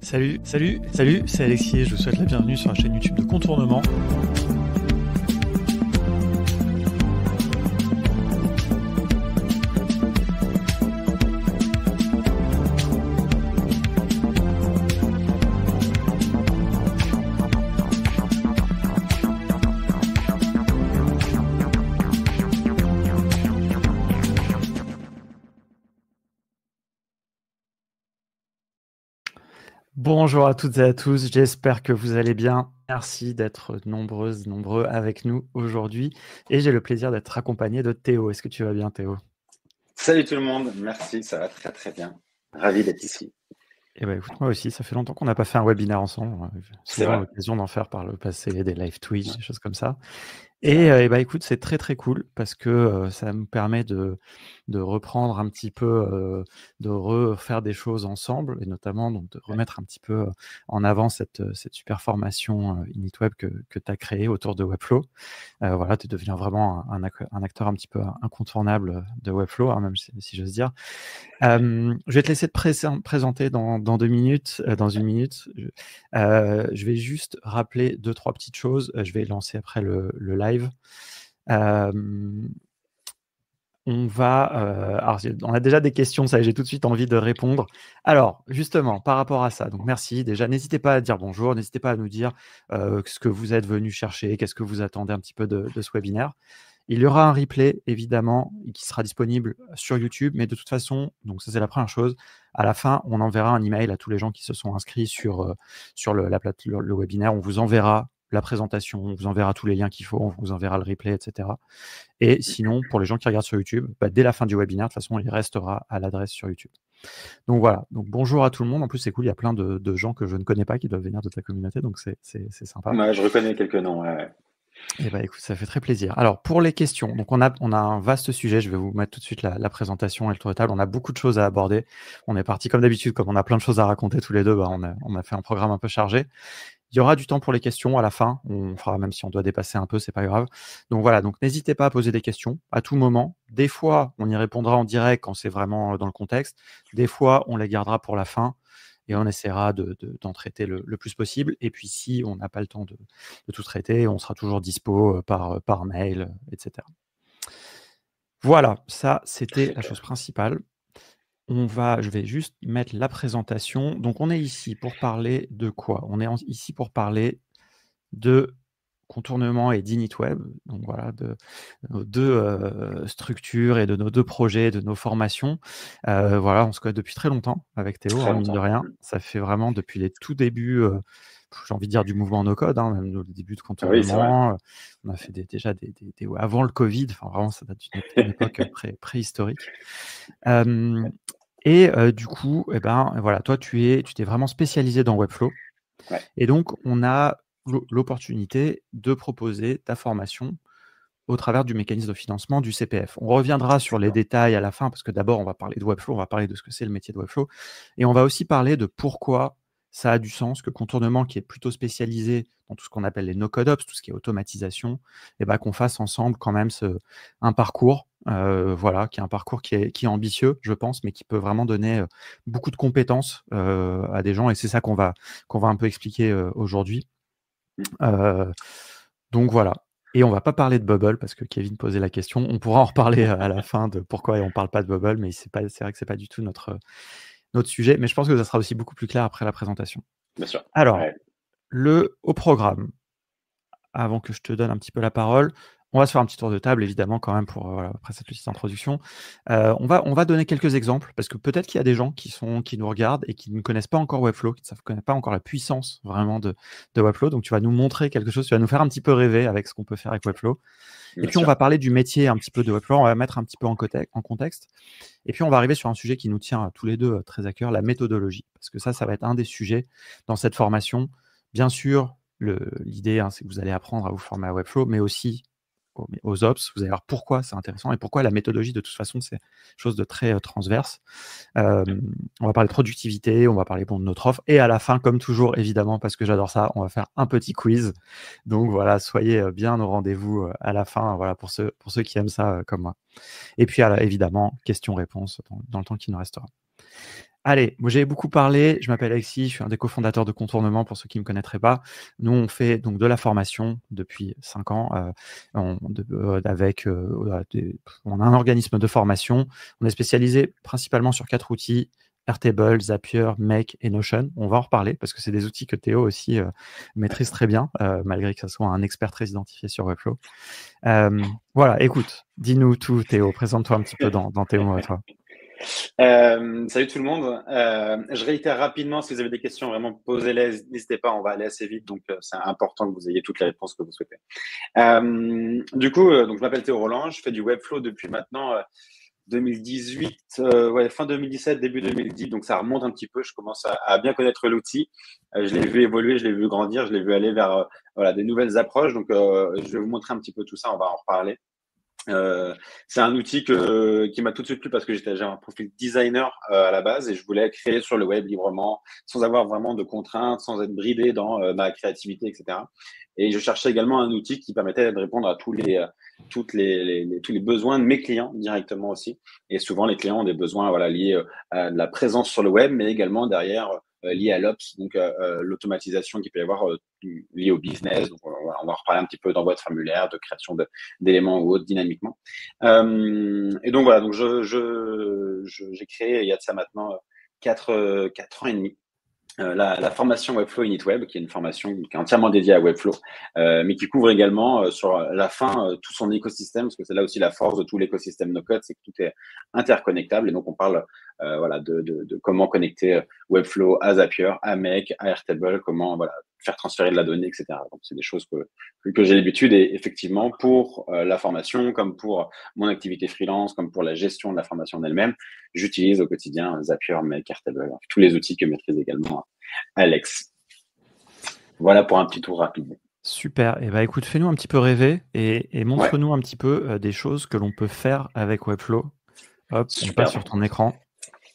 Salut, c'est Alexis et je vous souhaite la bienvenue sur la chaîne YouTube de Contournement. Bonjour à toutes et à tous, j'espère que vous allez bien. Merci d'être nombreuses, nombreux avec nous aujourd'hui. Et j'ai le plaisir d'être accompagné de Théo. Est-ce que tu vas bien, Théo? Salut tout le monde, merci, ça va très très bien. Ravi d'être ici. Eh ben, écoute, moi aussi, ça fait longtemps qu'on n'a pas fait un webinaire ensemble. On a C'est souvent vrai. l'occasion d'en faire par le passé, des live Twitch, des choses comme ça. C'est Et, vrai. bah, écoute, c'est très très cool parce que ça nous permet de reprendre un petit peu, de refaire des choses ensemble et notamment donc de remettre un petit peu en avant cette super formation InitWeb que tu as créée autour de Webflow. Voilà, tu deviens vraiment un acteur un petit peu incontournable de Webflow, hein, même si j'ose dire. Je vais te laisser te présenter dans 2 minutes, dans 1 minute. Je vais juste rappeler 2-3 petites choses. Je vais lancer après le live. Alors on a déjà des questions, ça j'ai tout de suite envie de répondre. Alors, justement, par rapport à ça, donc merci. Déjà, n'hésitez pas à dire bonjour, n'hésitez pas à nous dire ce que vous êtes venus chercher, qu'est-ce que vous attendez un petit peu de ce webinaire. Il y aura un replay, évidemment, qui sera disponible sur YouTube, mais de toute façon, donc ça c'est la première chose, à la fin, on enverra un email à tous les gens qui se sont inscrits sur le webinaire. On vous enverra la présentation, on vous enverra tous les liens qu'il faut, on vous enverra le replay, etc. Et sinon, pour les gens qui regardent sur YouTube, dès la fin du webinaire, de toute façon, il restera à l'adresse sur YouTube. Donc voilà, donc bonjour à tout le monde. En plus, c'est cool, il y a plein de gens que je ne connais pas qui doivent venir de ta communauté, donc c'est sympa. Ouais, je reconnais quelques noms. Ouais. Eh ben, écoute, ça fait très plaisir. Alors, pour les questions, donc on a un vaste sujet. Je vais vous mettre tout de suite la présentation et le tour de table. On a beaucoup de choses à aborder. On est parti comme d'habitude, comme on a plein de choses à raconter tous les deux, on a fait un programme un peu chargé. Il y aura du temps pour les questions à la fin. On fera, même si on doit dépasser un peu, c'est pas grave. Donc voilà, donc n'hésitez pas à poser des questions à tout moment. Des fois, on y répondra en direct quand c'est vraiment dans le contexte. Des fois, on les gardera pour la fin et on essaiera d'en traiter le plus possible. Et puis, si on n'a pas le temps de tout traiter, on sera toujours dispo par mail, etc. Voilà, ça, c'était la chose principale. Je vais juste mettre la présentation. Donc, on est ici pour parler de quoi? On est ici pour parler de Contournement et d'InitWeb. Donc voilà, de nos deux structures et de nos deux projets, de nos formations. Voilà, on se connaît depuis très longtemps avec Théo, Très mine de longtemps. rien. Ça fait vraiment depuis les tout débuts, j'ai envie de dire du mouvement no code, hein, même au début de Oui, c'est vrai. Contournement. On a fait déjà des avant le Covid. Enfin, vraiment, ça date d'une époque préhistorique. Du coup, eh ben, voilà, toi, tu t'es vraiment spécialisé dans Webflow. Ouais. Et donc, on a l'opportunité de proposer ta formation au travers du mécanisme de financement du CPF. On reviendra sur les détails à la fin, parce que d'abord, on va parler de Webflow, on va parler de ce que c'est le métier de Webflow, et on va aussi parler de pourquoi ça a du sens que Contournement, qui est plutôt spécialisé dans tout ce qu'on appelle les no-code ops, tout ce qui est automatisation, et qu'on fasse ensemble quand même un parcours, voilà, qui est un parcours qui est ambitieux, je pense, mais qui peut vraiment donner beaucoup de compétences à des gens, et c'est ça qu'on va un peu expliquer aujourd'hui. Donc voilà. Et on va pas parler de Bubble parce que Kevin posait la question. On pourra en reparler à la fin de pourquoi on parle pas de Bubble, mais c'est vrai que c'est pas du tout notre sujet. Mais je pense que ça sera aussi beaucoup plus clair après la présentation. Bien sûr. Alors, Ouais. au programme, avant que je te donne un petit peu la parole, on va se faire un petit tour de table, évidemment, quand même, après cette petite introduction. On va donner quelques exemples, parce que peut-être qu'il y a des gens qui nous regardent et qui ne connaissent pas encore Webflow, qui ne connaissent pas encore la puissance vraiment de Webflow. Donc, tu vas nous montrer quelque chose, tu vas nous faire un petit peu rêver avec ce qu'on peut faire avec Webflow. Et Bien puis, on sûr. va parler du métier un petit peu de Webflow, on va mettre un petit peu en contexte. Et puis, on va arriver sur un sujet qui nous tient tous les deux très à cœur, la méthodologie. Parce que ça va être un des sujets dans cette formation. Bien sûr, l'idée, c'est que vous allez apprendre à vous former à Webflow, mais aussi aux ops, vous allez voir pourquoi c'est intéressant et pourquoi la méthodologie, de toute façon, c'est quelque chose de très transverse. On va parler de productivité, on va parler de notre offre, et à la fin, comme toujours, évidemment, parce que j'adore ça, on va faire un petit quiz. Donc voilà, soyez bien au rendez-vous à la fin, voilà, pour ceux qui aiment ça comme moi. Et puis, évidemment, questions-réponses dans le temps qui nous restera. Allez, moi j'ai beaucoup parlé, je m'appelle Alexis, je suis un des cofondateurs de Contournement pour ceux qui ne me connaîtraient pas. Nous, on fait donc de la formation depuis 5 ans on a un organisme de formation. On est spécialisé principalement sur 4 outils, Airtable, Zapier, Make et Notion. On va en reparler parce que c'est des outils que Théo aussi maîtrise très bien, malgré que ce soit un expert très identifié sur Webflow. Voilà, écoute, dis-nous tout Théo, présente-toi un petit peu dans tes mots à toi. Salut tout le monde. Je réitère rapidement, si vous avez des questions, vraiment posez-les, n'hésitez pas, on va aller assez vite, donc c'est important que vous ayez toutes les réponses que vous souhaitez. Donc je m'appelle Théo Roland, je fais du Webflow depuis maintenant 2018, fin 2017, début 2010, donc ça remonte un petit peu, je commence à bien connaître l'outil. Je l'ai vu évoluer, je l'ai vu grandir, je l'ai vu aller vers des nouvelles approches, donc je vais vous montrer un petit peu tout ça, on va en reparler. C'est un outil qui m'a tout de suite plu parce que j'ai un profil designer à la base et je voulais créer sur le web librement, sans avoir vraiment de contraintes, sans être bridé dans ma créativité, etc. Et je cherchais également un outil qui permettait de répondre à tous les besoins de mes clients directement aussi. Et souvent, les clients ont des besoins liés à de la présence sur le web, mais également derrière lié à l'Ops, donc l'automatisation qu'il peut y avoir liée au business. Donc, on va en reparler un petit peu d'envoi de formulaire, de création d'éléments ou autres dynamiquement. Et donc voilà, donc j'ai créé il y a de ça maintenant 4 ans et demi la formation Webflow Init Web, qui est une formation qui est entièrement dédiée à Webflow, mais qui couvre également sur la fin tout son écosystème, parce que c'est là aussi la force de tout l'écosystème no-code, c'est que tout est interconnectable. Et donc, on parle de comment connecter Webflow à Zapier, à Make, à Airtable, comment faire transférer de la donnée, etc. Donc, c'est des choses que j'ai l'habitude. Et effectivement, pour la formation, comme pour mon activité freelance, comme pour la gestion de la formation en elle-même, j'utilise au quotidien Zapier, Make, Airtable, tous les outils que maîtrise également Alex. Voilà pour un petit tour rapide. Super. Et écoute, fais-nous un petit peu rêver et montre-nous un petit peu des choses que l'on peut faire avec Webflow. Hop, on passe sur ton écran.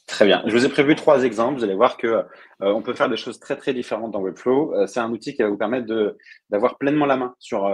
Très bien. Je vous ai prévu 3 exemples. Vous allez voir que on peut faire des choses très très différentes dans Webflow. C'est un outil qui va vous permettre d'avoir pleinement la main sur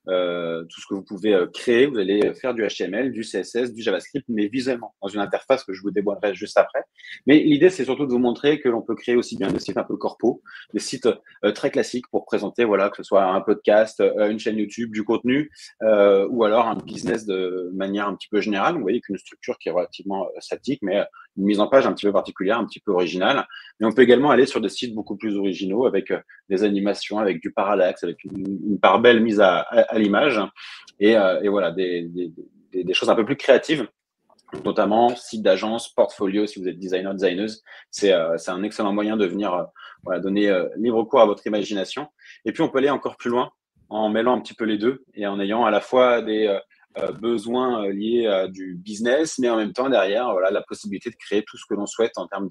tout ce que vous pouvez créer. Vous allez faire du HTML, du CSS, du JavaScript, mais visuellement dans une interface que je vous dévoilerai juste après. Mais l'idée, c'est surtout de vous montrer que l'on peut créer aussi bien des sites un peu corpo, des sites très classiques pour présenter, que ce soit un podcast, une chaîne YouTube, du contenu, ou alors un business de manière un petit peu générale. Vous voyez qu'une structure qui est relativement statique, mais une mise en page un petit peu particulière, un petit peu originale. Mais on peut également aller sur des sites beaucoup plus originaux avec des animations, avec du parallaxe, avec une part belle mise à l'image et voilà, des choses un peu plus créatives, notamment site d'agence, portfolio, si vous êtes designer, designeuse. C'est un excellent moyen de venir donner libre cours à votre imagination. Et puis, on peut aller encore plus loin en mêlant un petit peu les deux et en ayant à la fois des besoins liés à du business, mais en même temps derrière la possibilité de créer tout ce que l'on souhaite en termes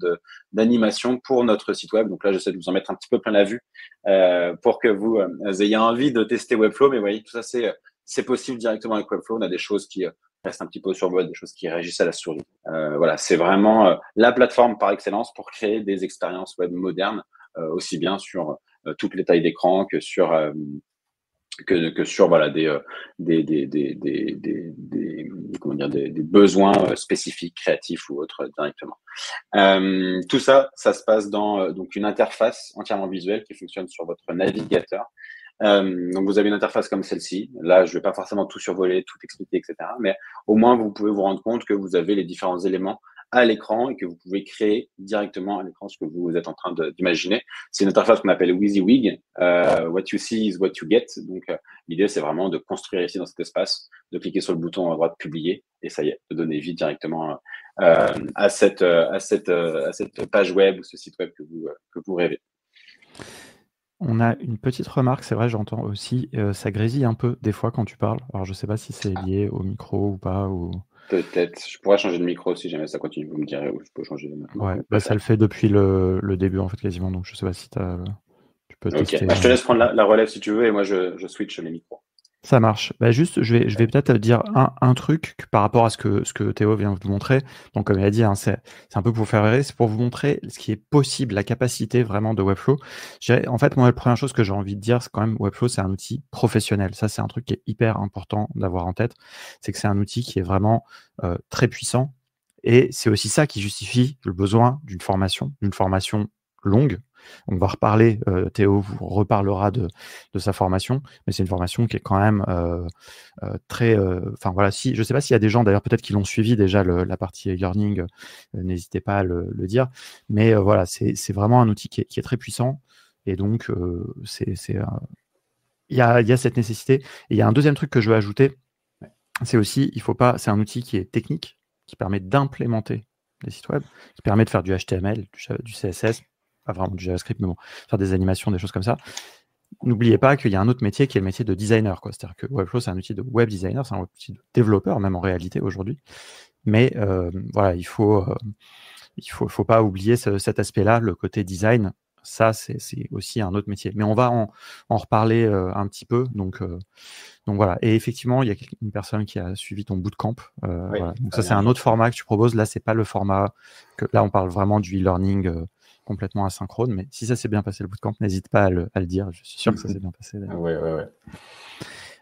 d'animation pour notre site web. Donc là, j'essaie de vous en mettre un petit peu plein la vue pour que vous ayez envie de tester Webflow. Mais vous voyez, tout ça, c'est possible directement avec Webflow. On a des choses qui restent un petit peu sur mode, des choses qui réagissent à la souris. C'est vraiment la plateforme par excellence pour créer des expériences web modernes, aussi bien sur toutes les tailles d'écran que sur des besoins spécifiques, créatifs ou autres directement. Tout ça se passe dans donc une interface entièrement visuelle qui fonctionne sur votre navigateur. Donc vous avez une interface comme celle-ci. Là, je vais pas forcément tout survoler, tout expliquer, etc. Mais au moins, vous pouvez vous rendre compte que vous avez les différents éléments à l'écran et que vous pouvez créer directement à l'écran ce que vous êtes en train d'imaginer. C'est une interface qu'on appelle WYSIWYG. What you see is what you get. Donc, l'idée, c'est vraiment de construire ici dans cet espace, de cliquer sur le bouton à droite publier et ça y est, de donner vie directement à cette page web ou ce site web que vous rêvez. On a une petite remarque, c'est vrai, j'entends aussi, ça grésille un peu des fois quand tu parles. Alors, je sais pas si c'est lié au micro ou pas. Peut-être. Je pourrais changer de micro si jamais ça continue. Vous me direz où je peux changer maintenant. Ouais, ça le fait depuis le début en fait quasiment. Donc je sais pas si tu peux tester. Je te laisse prendre la relève si tu veux et moi je switch les micros. Ça marche. Juste, je vais peut-être dire un truc par rapport à ce que Théo vient de vous montrer. Donc, comme il a dit, hein, c'est un peu pour faire rêver, c'est pour vous montrer ce qui est possible, la capacité vraiment de Webflow. En fait, moi, la première chose que j'ai envie de dire, c'est quand même Webflow, c'est un outil professionnel. Ça, c'est un truc qui est hyper important d'avoir en tête. C'est que c'est un outil qui est vraiment très puissant Et c'est aussi ça qui justifie le besoin d'une formation longue. On va reparler, Théo vous reparlera de sa formation, mais c'est une formation qui est quand même très. Enfin voilà, je ne sais pas s'il y a des gens d'ailleurs peut-être qui l'ont suivi déjà la partie e-learning, n'hésitez pas à le dire. Mais voilà, c'est vraiment un outil qui est très puissant. Et donc, il y a cette nécessité. Et il y a un deuxième truc que je veux ajouter, c'est aussi, c'est un outil qui est technique, qui permet d'implémenter des sites web, qui permet de faire du HTML, du CSS, pas vraiment du JavaScript, mais bon, faire des animations, des choses comme ça. N'oubliez pas qu'il y a un autre métier qui est le métier de designer, quoi. C'est-à-dire que Webflow, c'est un outil de web designer, c'est un outil de développeur, même en réalité aujourd'hui. Mais voilà, il faut pas oublier cet aspect-là, le côté design. Ça, c'est aussi un autre métier. Mais on va en reparler un petit peu. Donc voilà. Et effectivement, il y a une personne qui a suivi ton bootcamp. Oui, voilà. Donc ça, c'est un autre format que tu proposes. Là, c'est pas le format que là, on parle vraiment du e-learning complètement asynchrone. Mais si ça s'est bien passé le bootcamp, n'hésite pas à le dire. Je suis sûr que ça s'est bien passé. Oui.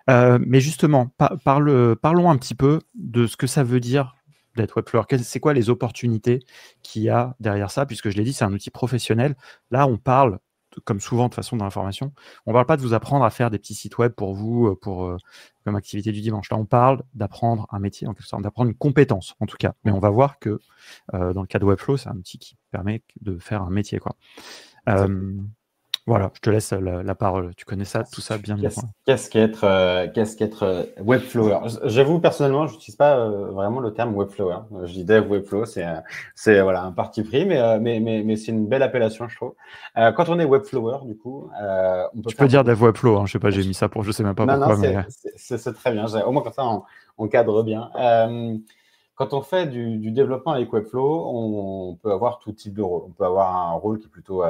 Mais justement, parlons un petit peu de ce que ça veut dire d'être Webflower. C'est quoi les opportunités qu'il y a derrière ça? Puisque je l'ai dit, c'est un outil professionnel. Là, on parle, comme souvent de façon dans l'information, on ne parle pas de vous apprendre à faire des petits sites web pour vous, comme activité du dimanche. Là, on parle d'apprendre un métier, en quelque sorte, d'apprendre une compétence, en tout cas. Mais on va voir que dans le cas de Webflow, c'est un outil qui permet de faire un métier, quoi. Voilà, je te laisse la parole. Tu connais ça, tout ça bien mieux. Qu'est-ce qu'être Webflower? J'avoue, personnellement, je n'utilise pas vraiment le terme Webflower. Je dis Dev Webflow, c'est voilà, un parti pris, mais c'est une belle appellation, je trouve. Quand on est Webflower, du coup, on peut Tu peux dire Dev Webflow, hein, je sais pas, j'ai mis ça je sais même pas pourquoi. Non, c'est très bien. Au moins, comme ça, on cadre bien. Quand on fait du développement avec Webflow, on peut avoir tout type de rôle. On peut avoir un rôle qui est plutôt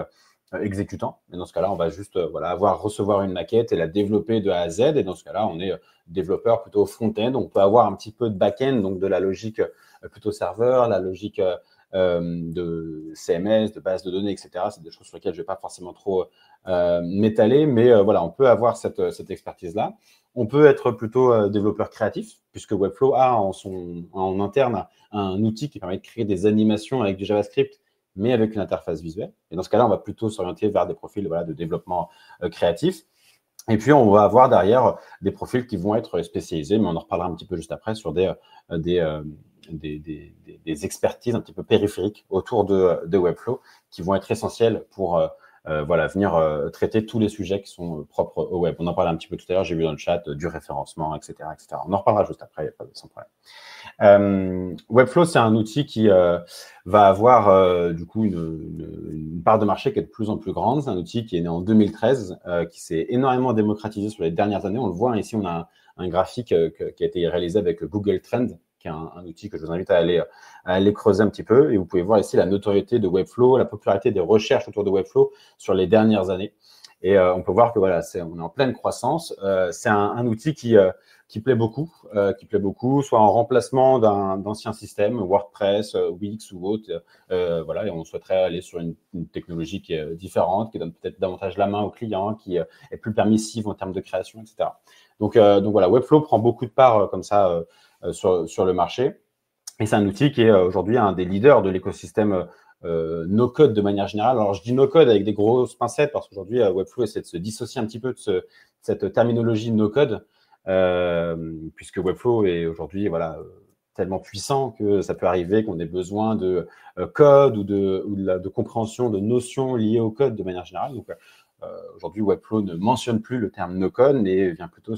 exécutant. Et dans ce cas-là, on va juste recevoir une maquette et la développer de A à Z. Et dans ce cas-là, on est développeur plutôt front-end. On peut avoir un petit peu de back-end, donc de la logique plutôt serveur, la logique de CMS, de base de données, etc. C'est des choses sur lesquelles je ne vais pas forcément trop m'étaler, mais voilà, on peut avoir cette expertise-là. On peut être plutôt développeur créatif, puisque Webflow a en interne un outil qui permet de créer des animations avec du JavaScript, mais avec une interface visuelle. Et dans ce cas-là, on va plutôt s'orienter vers des profils de développement créatif. Et puis, on va avoir derrière des profils qui vont être spécialisés, mais on en reparlera un petit peu juste après, sur des expertises un petit peu périphériques autour de Webflow qui vont être essentielles pour venir traiter tous les sujets qui sont propres au web. On en parlait un petit peu tout à l'heure, j'ai vu dans le chat du référencement, etc., etc. On en reparlera juste après, il n'y a pas sans problème. Webflow, c'est un outil qui va avoir du coup une part de marché qui est de plus en plus grande. C'est un outil qui est né en 2013, qui s'est énormément démocratisé sur les dernières années. On le voit ici, on a un graphique qui a été réalisé avec Google Trends, qui est un outil que je vous invite à aller creuser un petit peu. Et vous pouvez voir ici la notoriété de Webflow, la popularité des recherches autour de Webflow sur les dernières années. Et on peut voir que voilà, on est en pleine croissance. C'est un outil qui plaît beaucoup, soit en remplacement d'anciens systèmes, WordPress, Wix ou autre. Voilà, et on souhaiterait aller sur une technologie qui est différente, qui donne peut-être davantage la main au client, qui est plus permissive en termes de création, etc. Donc voilà, Webflow prend beaucoup de parts comme ça sur le marché. Et c'est un outil qui est aujourd'hui un des leaders de l'écosystème no-code de manière générale. Alors, je dis no-code avec des grosses pincettes parce qu'aujourd'hui, Webflow essaie de se dissocier un petit peu de cette terminologie no-code, puisque Webflow est aujourd'hui tellement puissant que ça peut arriver qu'on ait besoin de code ou de compréhension de notions liées au code de manière générale. Donc, aujourd'hui, Webflow ne mentionne plus le terme no-code, mais vient plutôt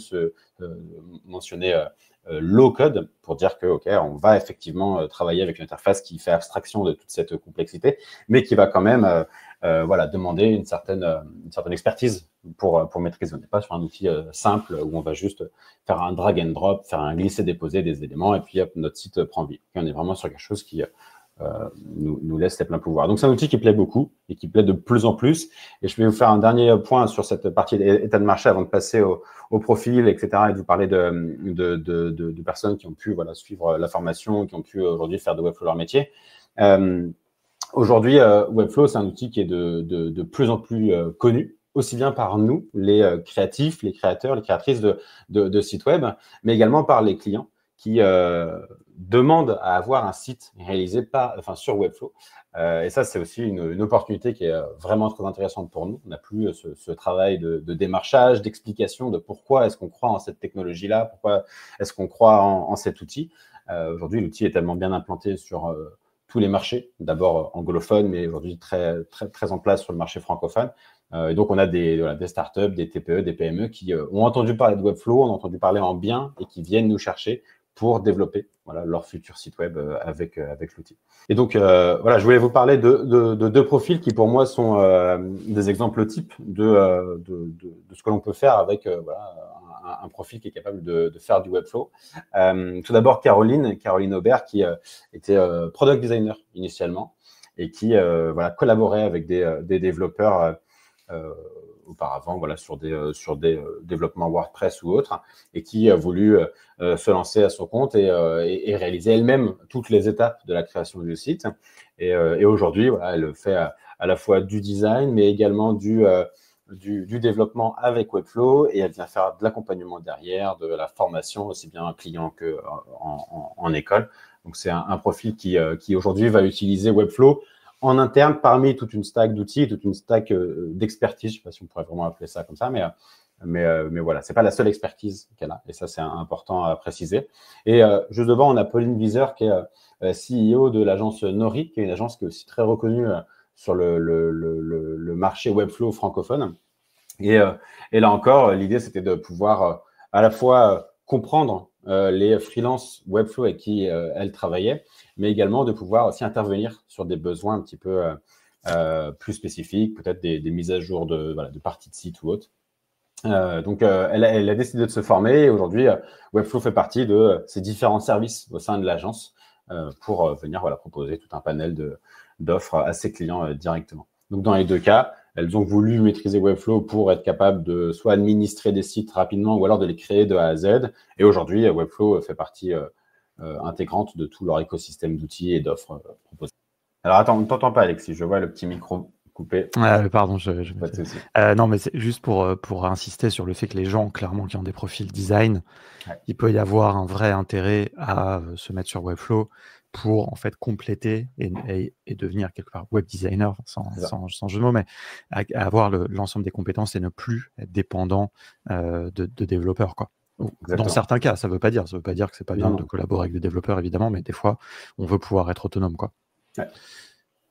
mentionner low-code pour dire que, OK, on va effectivement travailler avec une interface qui fait abstraction de toute cette complexité, mais qui va quand même demander une certaine expertise pour maîtriser. On n'est pas sur un outil simple où on va juste faire un drag and drop, faire un glisser-déposer des éléments et puis hop, notre site prend vie. Et on est vraiment sur quelque chose qui nous laisse les pleins pouvoirs. Donc, c'est un outil qui plaît beaucoup et qui plaît de plus en plus. Et je vais vous faire un dernier point sur cette partie d'état de marché avant de passer au profil, etc. et de vous parler de personnes qui ont pu suivre la formation, qui ont pu aujourd'hui faire de Webflow leur métier. Aujourd'hui, Webflow, c'est un outil qui est de plus en plus connu, aussi bien par nous, les créatifs, les créateurs, les créatrices de sites web, mais également par les clients qui demandent à avoir un site réalisé sur Webflow. Et ça, c'est aussi une opportunité qui est vraiment très intéressante pour nous. On n'a plus ce travail de démarchage, d'explication de pourquoi est-ce qu'on croit en cette technologie-là, pourquoi est-ce qu'on croit en cet outil. Aujourd'hui, l'outil est tellement bien implanté sur tous les marchés, d'abord anglophones, mais aujourd'hui très, très, très en place sur le marché francophone. Et donc, on a des startups, des TPE, des PME qui ont entendu parler de Webflow, ont entendu parler en bien et qui viennent nous chercher pour développer leur futur site web avec l'outil. Et donc, je voulais vous parler de deux profils qui, pour moi, sont des exemples types de ce que l'on peut faire avec un profil qui est capable de faire du Webflow. Tout d'abord, Caroline Aubert, qui était product designer initialement et qui collaborait avec des développeurs auparavant sur des développements WordPress ou autres, et qui a voulu se lancer à son compte et réaliser elle-même toutes les étapes de la création du site. Et aujourd'hui, elle fait à la fois du design, mais également du développement avec Webflow, et elle vient faire de l'accompagnement derrière, de la formation, aussi bien en client qu'en école. Donc, c'est un profil qui aujourd'hui va utiliser Webflow en interne parmi toute une stack d'outils, toute une stack d'expertise. Je ne sais pas si on pourrait vraiment appeler ça comme ça, mais voilà, ce n'est pas la seule expertise qu'elle a, et ça, c'est important à préciser. Et juste devant, on a Pauline Wieser, qui est CEO de l'agence Nori, qui est une agence qui est aussi très reconnue sur le marché Webflow francophone. Et là encore, l'idée, c'était de pouvoir à la fois comprendre les freelances Webflow avec qui elle travaillait, mais également de pouvoir aussi intervenir sur des besoins un petit peu plus spécifiques, peut-être des mises à jour de parties de site ou autre. Donc, elle a décidé de se former, et aujourd'hui, Webflow fait partie de ces différents services au sein de l'agence pour venir proposer tout un panel d'offres à ses clients directement. Donc, dans les deux cas, elles ont voulu maîtriser Webflow pour être capables de soit administrer des sites rapidement ou alors de les créer de A à Z. Et aujourd'hui, Webflow fait partie intégrante de tout leur écosystème d'outils et d'offres proposées. Alors, attends, on ne t'entend pas, Alexis. Je vois le petit micro coupé. Pardon, Pas de souci. Non, mais c'est juste pour insister sur le fait que les gens, clairement, qui ont des profils design, Ouais. Il peut y avoir un vrai intérêt à se mettre sur Webflow pour en fait compléter et devenir quelque part web designer, sans jeu de mots, mais à avoir l'ensemble des compétences et ne plus être dépendant de développeurs, quoi. Dans certains cas, ça veut pas dire que c'est pas bien de collaborer avec des développeurs, évidemment, mais des fois, on veut pouvoir être autonome, quoi. Ouais.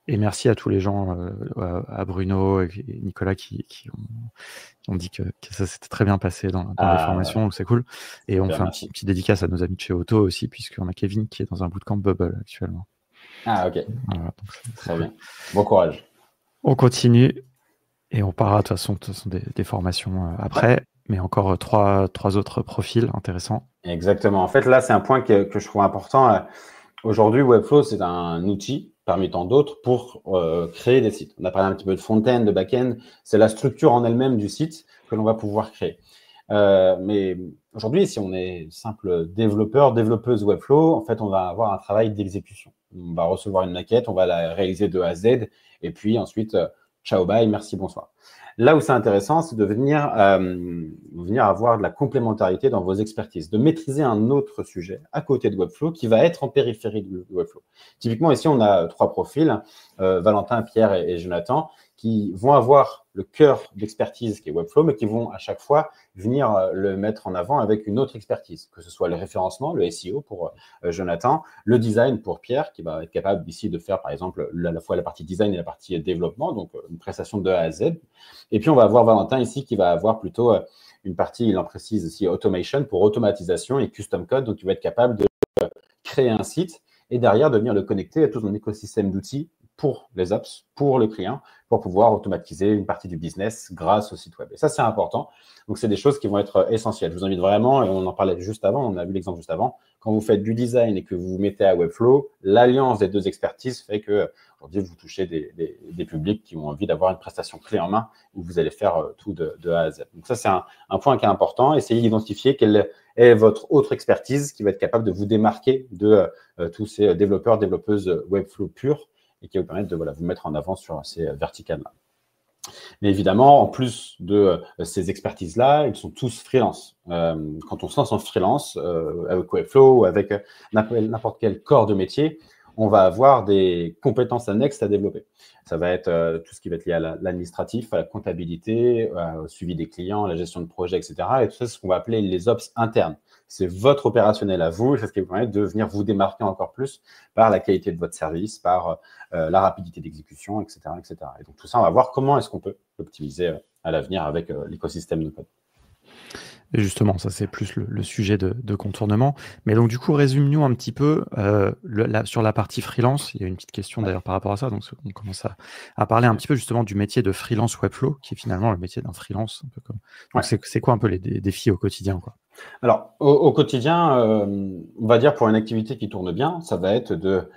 Et merci à tous les gens, à Bruno et Nicolas qui ont dit que ça s'était très bien passé dans les formations, donc c'est cool. Et on fait un petit dédicace à nos amis de chez Auto aussi, puisqu'on a Kevin qui est dans un bootcamp Bubble actuellement. Ah, ok. Voilà, donc très bien. Bon courage. On continue et on parlera de toute façon des formations après, mais encore trois autres profils intéressants. Exactement. En fait, là, c'est un point que je trouve important. Aujourd'hui, Webflow, c'est un outil parmi tant d'autres pour créer des sites. On a parlé un petit peu de front-end, de back-end. C'est la structure en elle-même du site que l'on va pouvoir créer. Mais aujourd'hui, si on est simple développeur, développeuse Webflow, en fait, on va avoir un travail d'exécution. On va recevoir une maquette, on va la réaliser de A à Z, et puis ensuite, ciao, bye, merci, bonsoir. Là où c'est intéressant, c'est de venir avoir de la complémentarité dans vos expertises, de maîtriser un autre sujet à côté de Webflow qui va être en périphérie de Webflow. Typiquement, ici, on a trois profils, Valentin, Pierre et Jonathan, qui vont avoir le cœur d'expertise qui est Webflow, mais qui vont à chaque fois venir le mettre en avant avec une autre expertise, que ce soit le référencement, le SEO pour Jonathan, le design pour Pierre, qui va être capable ici de faire, par exemple, à la fois la partie design et la partie développement, donc une prestation de A à Z. Et puis, on va avoir Valentin ici qui va avoir plutôt une partie, il en précise ici, automation pour automatisation et custom code, donc il va être capable de créer un site et derrière de venir le connecter à tout un écosystème d'outils pour les apps, pour le client, pour pouvoir automatiser une partie du business grâce au site web. Et ça, c'est important. Donc, c'est des choses qui vont être essentielles. Je vous invite vraiment, et on en parlait juste avant, on a vu l'exemple juste avant, quand vous faites du design et que vous vous mettez à Webflow, l'alliance des deux expertises fait que aujourd'hui, vous touchez des publics qui ont envie d'avoir une prestation clé en main où vous allez faire tout de A à Z. Donc, ça, c'est un point qui est important. Essayez d'identifier quelle est votre autre expertise qui va être capable de vous démarquer de tous ces développeurs, développeuses Webflow purs, et qui va vous permettre de vous mettre en avant sur ces verticales-là. Mais évidemment, en plus de ces expertises-là, ils sont tous freelance. Quand on se lance en freelance avec Webflow ou avec n'importe quel corps de métier, on va avoir des compétences annexes à développer. Ça va être tout ce qui va être lié à l'administratif, à la comptabilité, au suivi des clients, à la gestion de projet, etc. Et tout ça, c'est ce qu'on va appeler les ops internes. C'est votre opérationnel à vous, et c'est ce qui vous permet de venir vous démarquer encore plus par la qualité de votre service, par la rapidité d'exécution, etc., etc. Et donc tout ça, on va voir comment est-ce qu'on peut l'optimiser à l'avenir avec l'écosystème de code. Et justement, ça c'est plus le sujet de contournement. Mais donc du coup, résume-nous un petit peu sur la partie freelance. Il y a une petite question d'ailleurs par rapport à ça. Donc on commence à parler un petit peu justement du métier de freelance Webflow, qui est finalement le métier d'un freelance. Un peu comme... Donc c'est quoi un peu les défis au quotidien, quoi? Alors au quotidien, on va dire pour une activité qui tourne bien, ça va être de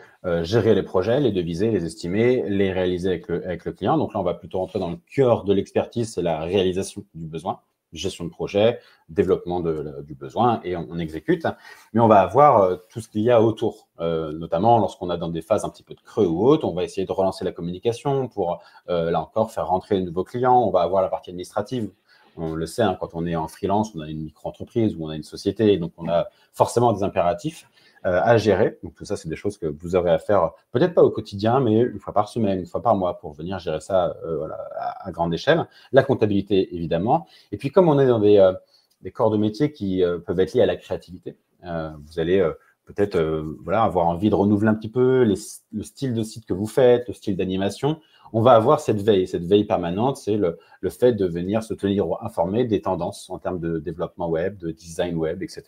gérer les projets, les deviser, les estimer, les réaliser avec le client. Donc là, on va plutôt rentrer dans le cœur de l'expertise, c'est la réalisation du besoin. Gestion de projet, développement du besoin, et on exécute. Mais on va avoir tout ce qu'il y a autour, notamment lorsqu'on est dans des phases un petit peu de creux ou autres, on va essayer de relancer la communication pour, là encore, faire rentrer de nouveaux clients. On va avoir la partie administrative. On le sait, hein, quand on est en freelance, on a une micro-entreprise ou on a une société, donc on a forcément des impératifs à gérer. Donc tout ça, c'est des choses que vous aurez à faire, peut-être pas au quotidien, mais une fois par semaine, une fois par mois, pour venir gérer ça voilà, à grande échelle. La comptabilité, évidemment. Et puis comme on est dans des corps de métier qui peuvent être liés à la créativité, vous allez peut-être voilà, avoir envie de renouveler un petit peu le style de site que vous faites, le style d'animation. On va avoir cette veille permanente, c'est le fait de venir se tenir informé des tendances en termes de développement web, de design web, etc.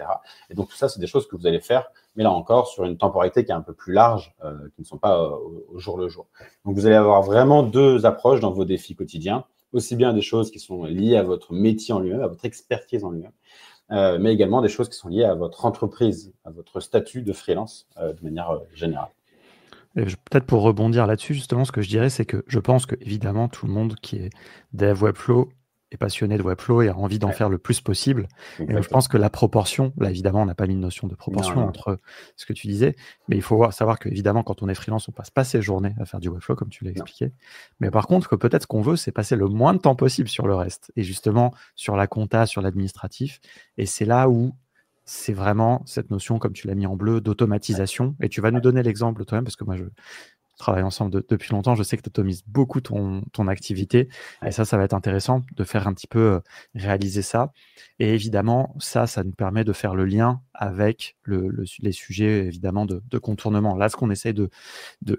Et donc tout ça, c'est des choses que vous allez faire, mais là encore, sur une temporalité qui est un peu plus large, qui ne sont pas au jour le jour. Donc vous allez avoir vraiment deux approches dans vos défis quotidiens, aussi bien des choses qui sont liées à votre métier en lui-même, à votre expertise en lui-même, mais également des choses qui sont liées à votre entreprise, à votre statut de freelance de manière générale. Peut-être pour rebondir là-dessus, justement, ce que je dirais, c'est que je pense que évidemment tout le monde qui est dev Webflow est passionné de Webflow et a envie d'en faire le plus possible. Et je pense que la proportion, là évidemment, on n'a pas mis de notion de proportion entre ce que tu disais, mais il faut savoir qu'évidemment, quand on est freelance, on passe pas ses journées à faire du Webflow, comme tu l'as expliqué. Mais par contre, que peut-être ce qu'on veut, c'est passer le moins de temps possible sur le reste. Et justement, sur la compta, sur l'administratif. Et c'est là où c'est vraiment cette notion, comme tu l'as mis en bleu, d'automatisation. Et tu vas nous donner l'exemple toi-même, parce que moi, je travaille ensemble depuis longtemps. Je sais que tu automises beaucoup ton activité. Et ça va être intéressant de faire un petit peu réaliser ça. Et évidemment, ça nous permet de faire le lien avec les sujets, évidemment, de contournement. Là, ce qu'on essaie de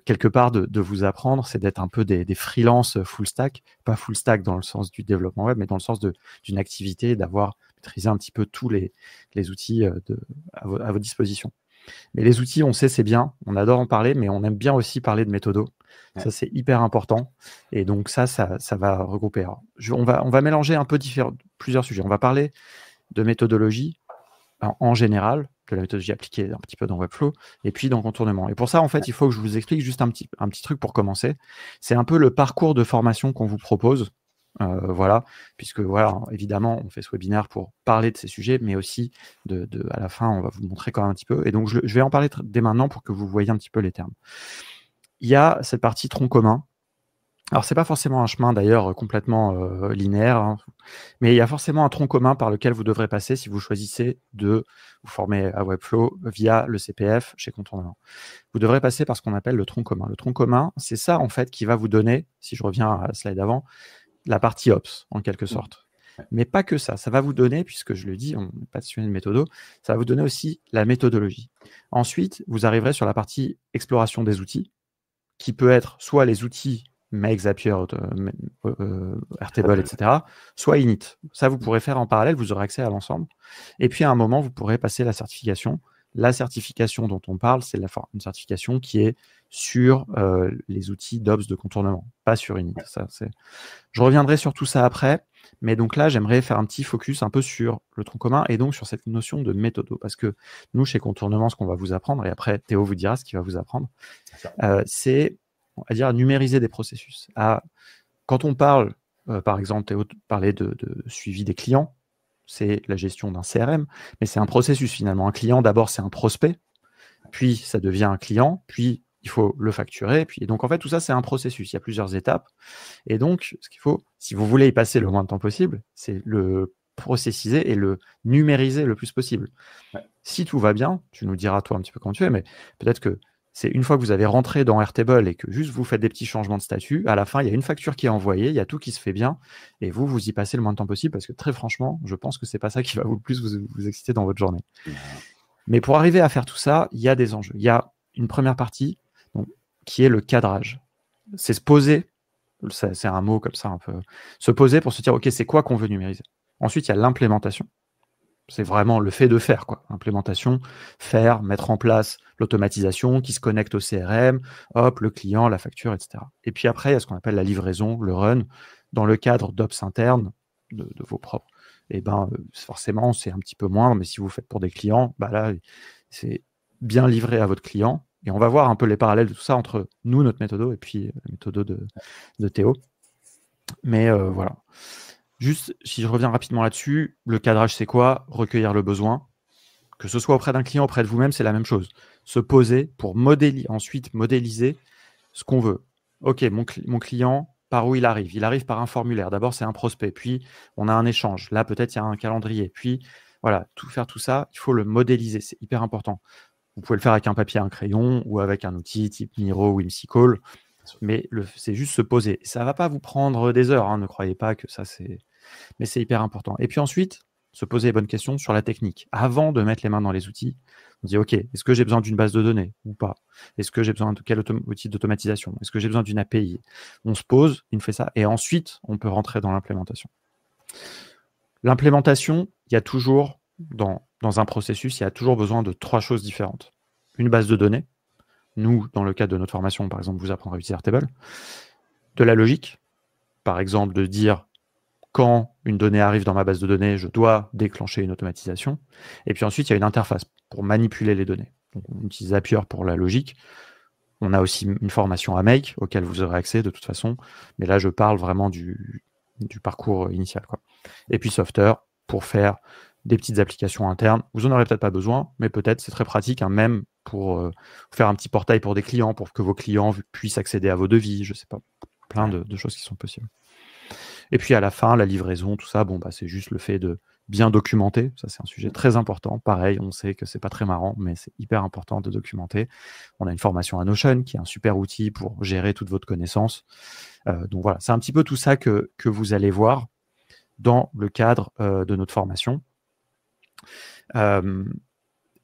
quelque part de vous apprendre, c'est d'être un peu des freelances full stack. Pas full stack dans le sens du développement web, mais dans le sens d'une activité, d'avoir maîtrisé un petit peu tous les outils à votre disposition. Mais les outils, on sait, c'est bien, on adore en parler, mais on aime bien aussi parler de méthodo. Ça, c'est hyper important. Et donc ça va regrouper. Alors, on va mélanger un peu plusieurs sujets. On va parler de méthodologie en général, de la méthodologie appliquée un petit peu dans Webflow, et puis dans contournement. Et pour ça, en fait, il faut que je vous explique juste un petit truc pour commencer. C'est un peu le parcours de formation qu'on vous propose. Voilà, puisque voilà, évidemment, on fait ce webinaire pour parler de ces sujets, mais aussi à la fin, on va vous montrer quand même un petit peu. Et donc, je vais en parler dès maintenant pour que vous voyez un petit peu les termes. Il y a cette partie tronc commun. Alors, c'est pas forcément un chemin d'ailleurs complètement linéaire, hein, mais il y a forcément un tronc commun par lequel vous devrez passer si vous choisissez de vous former à Webflow via le CPF chez Contournement. Vous devrez passer par ce qu'on appelle le tronc commun. Le tronc commun, c'est ça en fait qui va vous donner, si je reviens à la slide avant, la partie Ops, en quelque sorte. Mais pas que ça. Ça va vous donner, puisque je le dis, on n'est pas passionné de méthodo, ça va vous donner aussi la méthodologie. Ensuite, vous arriverez sur la partie exploration des outils, qui peut être soit les outils Make, Zapier, Airtable, etc., soit Init. Ça, vous pourrez faire en parallèle, vous aurez accès à l'ensemble. Et puis, à un moment, vous pourrez passer la certification. La certification dont on parle, c'est une certification qui est sur les outils d'Ops de contournement, pas sur Init. Je reviendrai sur tout ça après, mais donc là, j'aimerais faire un petit focus un peu sur le tronc commun et donc sur cette notion de méthodo, parce que nous, chez Contournement, ce qu'on va vous apprendre, et après Théo vous dira ce qu'il va vous apprendre, c'est, on va dire, numériser des processus. Quand on parle, par exemple, Théo parlait de suivi des clients, c'est la gestion d'un CRM, mais c'est un processus finalement. Un client, d'abord, c'est un prospect, puis ça devient un client, puis il faut le facturer. Et donc, en fait, tout ça, c'est un processus. Il y a plusieurs étapes. Et donc, ce qu'il faut, si vous voulez y passer le moins de temps possible, c'est le processiser et le numériser le plus possible. Ouais. Si tout va bien, tu nous diras toi un petit peu comment tu es, mais peut-être que c'est une fois que vous avez rentré dans Airtable et que juste vous faites des petits changements de statut, à la fin, il y a une facture qui est envoyée, il y a tout qui se fait bien, et vous y passez le moins de temps possible, parce que très franchement, je pense que c'est pas ça qui va le plus vous exciter dans votre journée. Mais pour arriver à faire tout ça, il y a des enjeux. Il y a une première partie donc, qui est le cadrage. C'est se poser, c'est un mot comme ça un peu, se poser pour se dire, ok, c'est quoi qu'on veut numériser. Ensuite, il y a l'implémentation. C'est vraiment le fait de faire, quoi. Implémentation, faire, mettre en place l'automatisation qui se connecte au CRM, hop, le client, la facture, etc. Et puis après, il y a ce qu'on appelle la livraison, le run, dans le cadre d'ops internes de vos propres. Et forcément, c'est un petit peu moindre, mais si vous faites pour des clients, là, c'est bien livré à votre client. Et on va voir un peu les parallèles de tout ça entre nous, notre méthodo, et puis la méthodo de Théo. Mais voilà. Juste, si je reviens rapidement là-dessus, le cadrage, c'est quoi? Recueillir le besoin. Que ce soit auprès d'un client, auprès de vous-même, c'est la même chose. Se poser pour ensuite modéliser ce qu'on veut. Ok, mon client, par où il arrive? Il arrive par un formulaire. D'abord, c'est un prospect. Puis, on a un échange. Là, peut-être, il y a un calendrier. Puis, voilà, faire tout ça, il faut le modéliser. C'est hyper important. Vous pouvez le faire avec un papier, un crayon ou avec un outil type Miro ou Whimsical. Mais c'est juste se poser. Ça ne va pas vous prendre des heures. Ne croyez pas que ça, c'est... Mais c'est hyper important. Et puis ensuite, se poser les bonnes questions sur la technique. Avant de mettre les mains dans les outils, on dit, OK, est-ce que j'ai besoin d'une base de données ou pas? Est-ce que j'ai besoin de quel outil d'automatisation? Est-ce que j'ai besoin d'une API? On se pose, il fait ça, et ensuite, on peut rentrer dans l'implémentation. L'implémentation, il y a toujours, dans un processus, il y a toujours besoin de 3 choses différentes. Une base de données. Nous, dans le cadre de notre formation, par exemple, vous apprendrez à utiliser Airtable. De la logique. Par exemple, de dire, quand une donnée arrive dans ma base de données, je dois déclencher une automatisation. Et puis ensuite, il y a une interface pour manipuler les données. Donc, on utilise Zapier pour la logique. On a aussi une formation à Make, auquel vous aurez accès de toute façon. Mais là, je parle vraiment du parcours initial, quoi. Et puis Software pour faire des petites applications internes. Vous n'en aurez peut-être pas besoin, mais peut-être c'est très pratique, même pour faire un petit portail pour des clients, pour que vos clients puissent accéder à vos devis, je ne sais pas. Plein de choses qui sont possibles. Et puis à la fin, la livraison, tout ça, c'est juste le fait de bien documenter. Ça, c'est un sujet très important. Pareil, on sait que c'est pas très marrant, mais c'est hyper important de documenter. On a une formation à Notion, qui est un super outil pour gérer toute votre connaissance. Donc voilà, c'est un petit peu tout ça que vous allez voir dans le cadre de notre formation.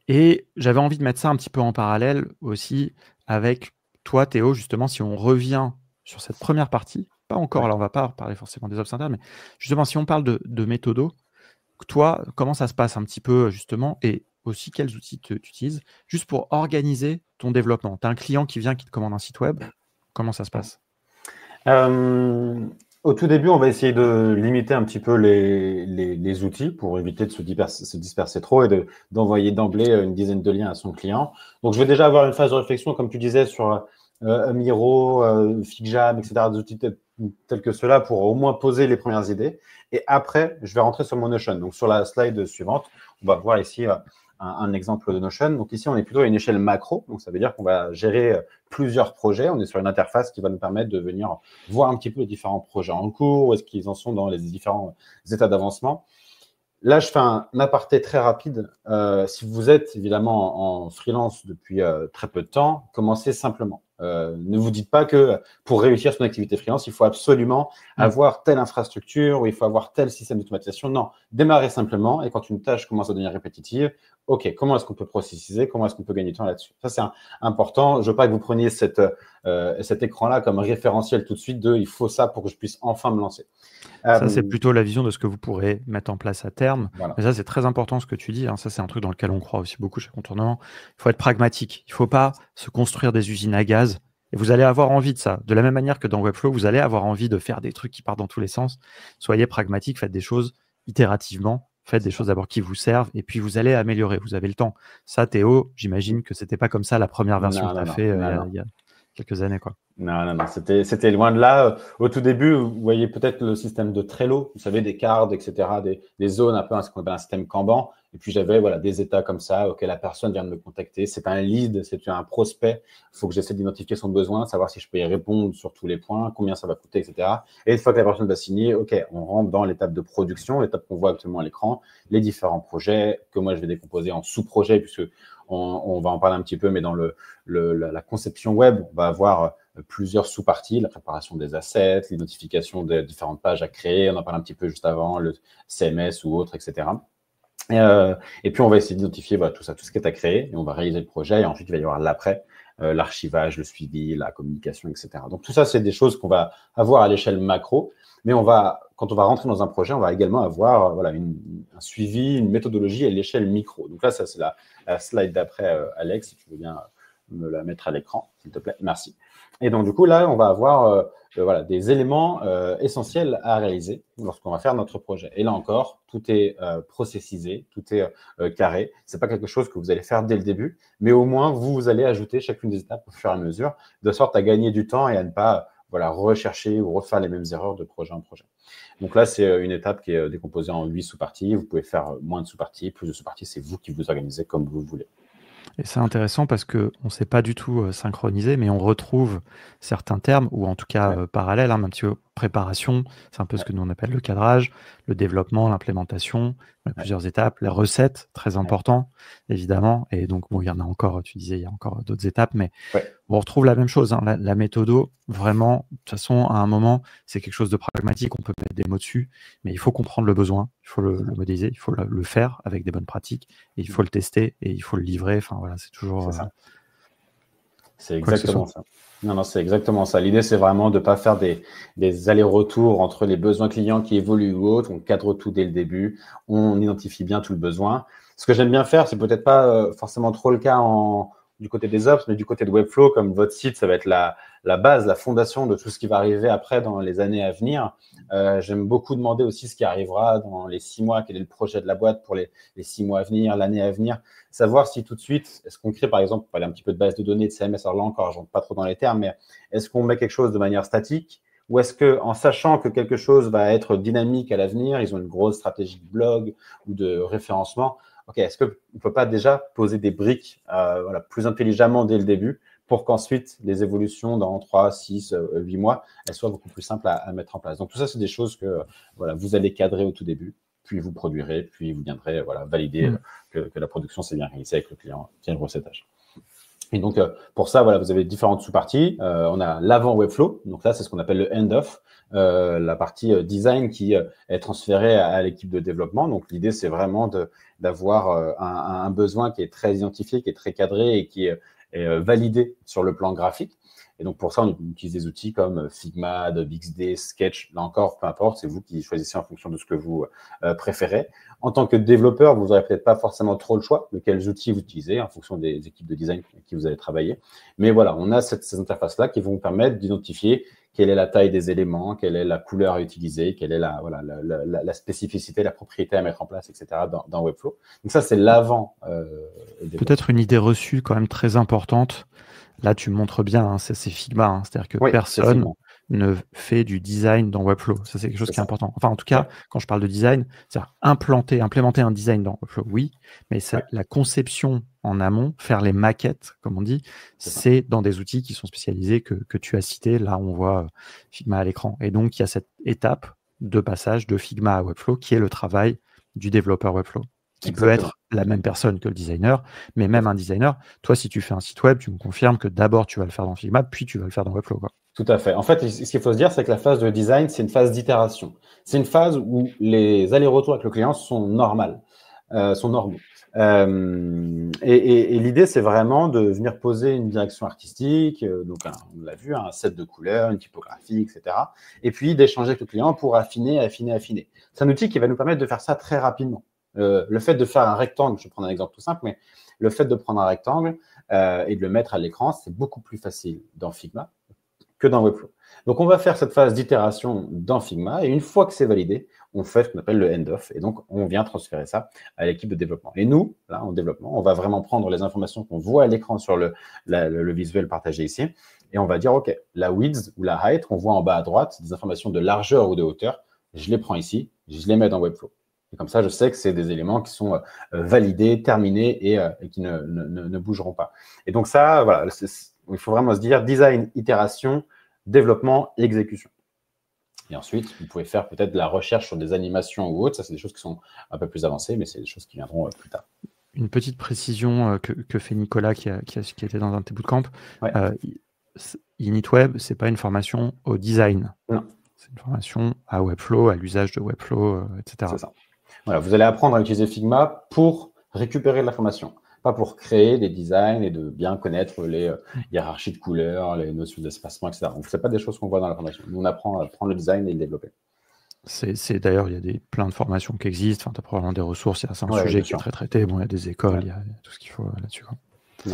Et j'avais envie de mettre ça un petit peu en parallèle aussi avec toi, Théo, justement, si on revient sur cette première partie. Pas encore, alors on ne va pas parler forcément des ops internes, mais justement, si on parle de méthodo, toi, comment ça se passe un petit peu, justement, et aussi quels outils tu utilises, juste pour organiser ton développement? Tu as un client qui vient, qui te commande un site web, comment ça se passe? Au tout début, on va essayer de limiter un petit peu les outils pour éviter de se disperser trop et d'envoyer d'emblée une dizaine de liens à son client. Donc, je vais déjà avoir une phase de réflexion, comme tu disais, sur Miro, FigJam, etc., des outils tels que ceux-là pour au moins poser les premières idées. Et après, je vais rentrer sur mon Notion. Donc, sur la slide suivante, on va voir ici un exemple de Notion. Donc, ici, on est plutôt à une échelle macro. Donc, ça veut dire qu'on va gérer plusieurs projets. On est sur une interface qui va nous permettre de venir voir un petit peu les différents projets en cours, où est-ce qu'ils en sont dans les différents états d'avancement. Là, je fais un aparté très rapide. Si vous êtes évidemment en freelance depuis très peu de temps, commencez simplement. Ne vous dites pas que pour réussir son activité freelance, il faut absolument avoir telle infrastructure ou il faut avoir tel système d'automatisation. Non, démarrez simplement et quand une tâche commence à devenir répétitive, OK, comment est-ce qu'on peut processiser? Comment est-ce qu'on peut gagner du temps là-dessus? Ça, c'est important. Je veux pas que vous preniez cet écran-là comme référentiel tout de suite de « il faut ça pour que je puisse enfin me lancer ». Ça, c'est plutôt la vision de ce que vous pourrez mettre en place à terme. Voilà. Mais ça, c'est très important ce que tu dis. Ça, c'est un truc dans lequel on croit aussi beaucoup chez Contournement. Il faut être pragmatique. Il ne faut pas se construire des usines à gaz. Et vous allez avoir envie de ça. De la même manière que dans Webflow, vous allez avoir envie de faire des trucs qui partent dans tous les sens. Soyez pragmatique, faites des choses itérativement. Faites des choses d'abord qui vous servent et puis vous allez améliorer. Vous avez le temps. Ça, Théo, j'imagine que c'était pas comme ça la première version que tu as fait il quelques années, quoi. Non, c'était loin de là. Au tout début, vous voyez peut-être le système de Trello, vous savez, des cards, etc., des zones, un peu ce qu'on appelle un système Kanban. Et puis, j'avais des états comme ça, auxquels la personne vient de me contacter. C'est un lead, c'est un prospect. Il faut que j'essaie d'identifier son besoin, savoir si je peux y répondre sur tous les points, combien ça va coûter, etc. Et une fois que la personne va signer, OK, on rentre dans l'étape de production, l'étape qu'on voit actuellement à l'écran, les différents projets que moi, je vais décomposer en sous-projets, puisque on va en parler un petit peu, mais dans la conception web, on va avoir plusieurs sous-parties, la préparation des assets, l'identification des différentes pages à créer, on en parle un petit peu juste avant, le CMS ou autre, etc. Et puis, on va essayer d'identifier tout ça, tout ce qui est à créer, et on va réaliser le projet, et ensuite, il va y avoir l'après, l'archivage, le suivi, la communication, etc. Donc, tout ça, c'est des choses qu'on va avoir à l'échelle macro, mais quand on va rentrer dans un projet, on va également avoir un suivi, une méthodologie à l'échelle micro. Donc là, ça, c'est la slide d'après, Alex, si tu veux bien me la mettre à l'écran, s'il te plaît. Merci. Et donc, du coup, là, on va avoir des éléments essentiels à réaliser lorsqu'on va faire notre projet. Et là encore, tout est processisé, tout est carré. Ce n'est pas quelque chose que vous allez faire dès le début, mais au moins, vous allez ajouter chacune des étapes au fur et à mesure, de sorte à gagner du temps et à ne pas rechercher ou refaire les mêmes erreurs de projet en projet. Donc là, c'est une étape qui est décomposée en 8 sous-parties. Vous pouvez faire moins de sous-parties, plus de sous-parties. C'est vous qui vous organisez comme vous voulez. Et c'est intéressant parce qu'on ne s'est pas du tout synchronisé, mais on retrouve certains termes, ou en tout cas parallèles, un petit peu préparation, c'est un peu ce que nous on appelle le cadrage, le développement, l'implémentation, plusieurs étapes, les recettes, très important, évidemment. Et donc, il y en a encore, tu disais, il y a encore d'autres étapes, mais on retrouve la même chose. Hein, la méthodo, vraiment, de toute façon, à un moment, c'est quelque chose de pragmatique, on peut mettre des mots dessus, mais il faut comprendre le besoin, il faut le modéliser, il faut le faire avec des bonnes pratiques, et il faut le tester, et il faut le livrer. Enfin, voilà, c'est toujours... C'est ça. C'est exactement ça. Non, c'est exactement ça. L'idée, c'est vraiment de ne pas faire des allers-retours entre les besoins clients qui évoluent ou autres. On cadre tout dès le début. On identifie bien tout le besoin. Ce que j'aime bien faire, c'est peut-être pas forcément trop le cas du côté des ops, mais du côté de Webflow, comme votre site, ça va être la base, la fondation de tout ce qui va arriver après dans les années à venir. J'aime beaucoup demander aussi ce qui arrivera dans les 6 mois, quel est le projet de la boîte pour les 6 mois à venir, l'année à venir. Savoir si tout de suite, est-ce qu'on crée par exemple, on parlait un petit peu de base de données, de CMS, alors là encore, je ne rentre pas trop dans les termes, mais est-ce qu'on met quelque chose de manière statique ou est-ce qu'en sachant que quelque chose va être dynamique à l'avenir, ils ont une grosse stratégie de blog ou de référencement, OK, est-ce qu'on ne peut pas déjà poser des briques plus intelligemment dès le début pour qu'ensuite, les évolutions dans 3, 6, 8 mois, elles soient beaucoup plus simples à mettre en place. Donc, tout ça, c'est des choses que vous allez cadrer au tout début, puis vous produirez, puis vous viendrez valider que la production s'est bien réalisée avec le client, bien le recettage. Et donc, pour ça, vous avez différentes sous-parties. On a l'avant Webflow. Donc là, c'est ce qu'on appelle le end-off, la partie design qui est transférée à l'équipe de développement. Donc, l'idée, c'est vraiment d'avoir un besoin qui est très identifié, qui est très cadré et qui est validé sur le plan graphique. Et donc, pour ça, on utilise des outils comme Figma, Adobe XD, Sketch. Là encore, peu importe, c'est vous qui choisissez en fonction de ce que vous préférez. En tant que développeur, vous n'aurez peut-être pas forcément trop le choix de quels outils vous utilisez en fonction des équipes de design avec qui vous allez travailler. Mais voilà, on a ces interfaces-là qui vont vous permettre d'identifier quelle est la taille des éléments, quelle est la couleur à utiliser, quelle est la spécificité, la propriété à mettre en place, etc. dans Webflow. Donc ça, c'est l'avant. Peut-être une idée reçue quand même très importante. Là, tu montres bien, hein, c'est Figma, hein, c'est-à-dire que personne ne fait du design dans Webflow. Ça, c'est quelque chose qui est important. Enfin, en tout cas, quand je parle de design, c'est-à-dire implémenter un design dans Webflow, oui, mais la conception en amont, faire les maquettes, comme on dit, c'est dans des outils qui sont spécialisés que tu as cités. Là, on voit Figma à l'écran. Et donc, il y a cette étape de passage de Figma à Webflow qui est le travail du développeur Webflow, qui peut être la même personne que le designer, mais même un designer. Toi, si tu fais un site web, tu me confirmes que d'abord, tu vas le faire dans Figma, puis tu vas le faire dans Webflow, quoi. Tout à fait. En fait, ce qu'il faut se dire, c'est que la phase de design, c'est une phase d'itération. C'est une phase où les allers-retours avec le client sont normaux. Et l'idée, c'est vraiment de venir poser une direction artistique, donc on l'a vu, un set de couleurs, une typographie, etc. Et puis d'échanger avec le client pour affiner. C'est un outil qui va nous permettre de faire ça très rapidement. Le fait de faire un rectangle, je vais prendre un exemple tout simple, mais le fait de prendre un rectangle et de le mettre à l'écran, c'est beaucoup plus facile dans Figma que dans Webflow. Donc, on va faire cette phase d'itération dans Figma et une fois que c'est validé, on fait ce qu'on appelle le end-off et donc, on vient transférer ça à l'équipe de développement. Et nous, là, en développement, on va vraiment prendre les informations qu'on voit à l'écran sur le visuel partagé ici et on va dire, OK, la width ou la height qu'on voit en bas à droite, des informations de largeur ou de hauteur, je les prends ici, je les mets dans Webflow. Et comme ça, je sais que c'est des éléments qui sont validés, terminés et qui ne bougeront pas. Et donc ça, voilà, il faut vraiment se dire design, itération, développement, exécution. Et ensuite, vous pouvez faire peut-être de la recherche sur des animations ou autres. Ça, c'est des choses qui sont un peu plus avancées, mais c'est des choses qui viendront plus tard. Une petite précision que fait Nicolas qui était dans un de tes bootcamps. Ouais. Initweb, ce n'est pas une formation au design. Non. C'est une formation à Webflow, à l'usage de Webflow, etc. C'est ça. Voilà, vous allez apprendre à utiliser Figma pour récupérer de l'information, pas pour créer des designs et de bien connaître les hiérarchies de couleurs, les notions d'espacement, etc. Donc, ce n'est pas des choses qu'on voit dans la formation. Nous, on apprend à prendre le design et le développer. D'ailleurs, il y a plein de formations qui existent. Enfin, tu as probablement des ressources. C'est un sujet qui est très traité. Bon, il y a des écoles, il y a tout ce qu'il faut là-dessus. Ouais.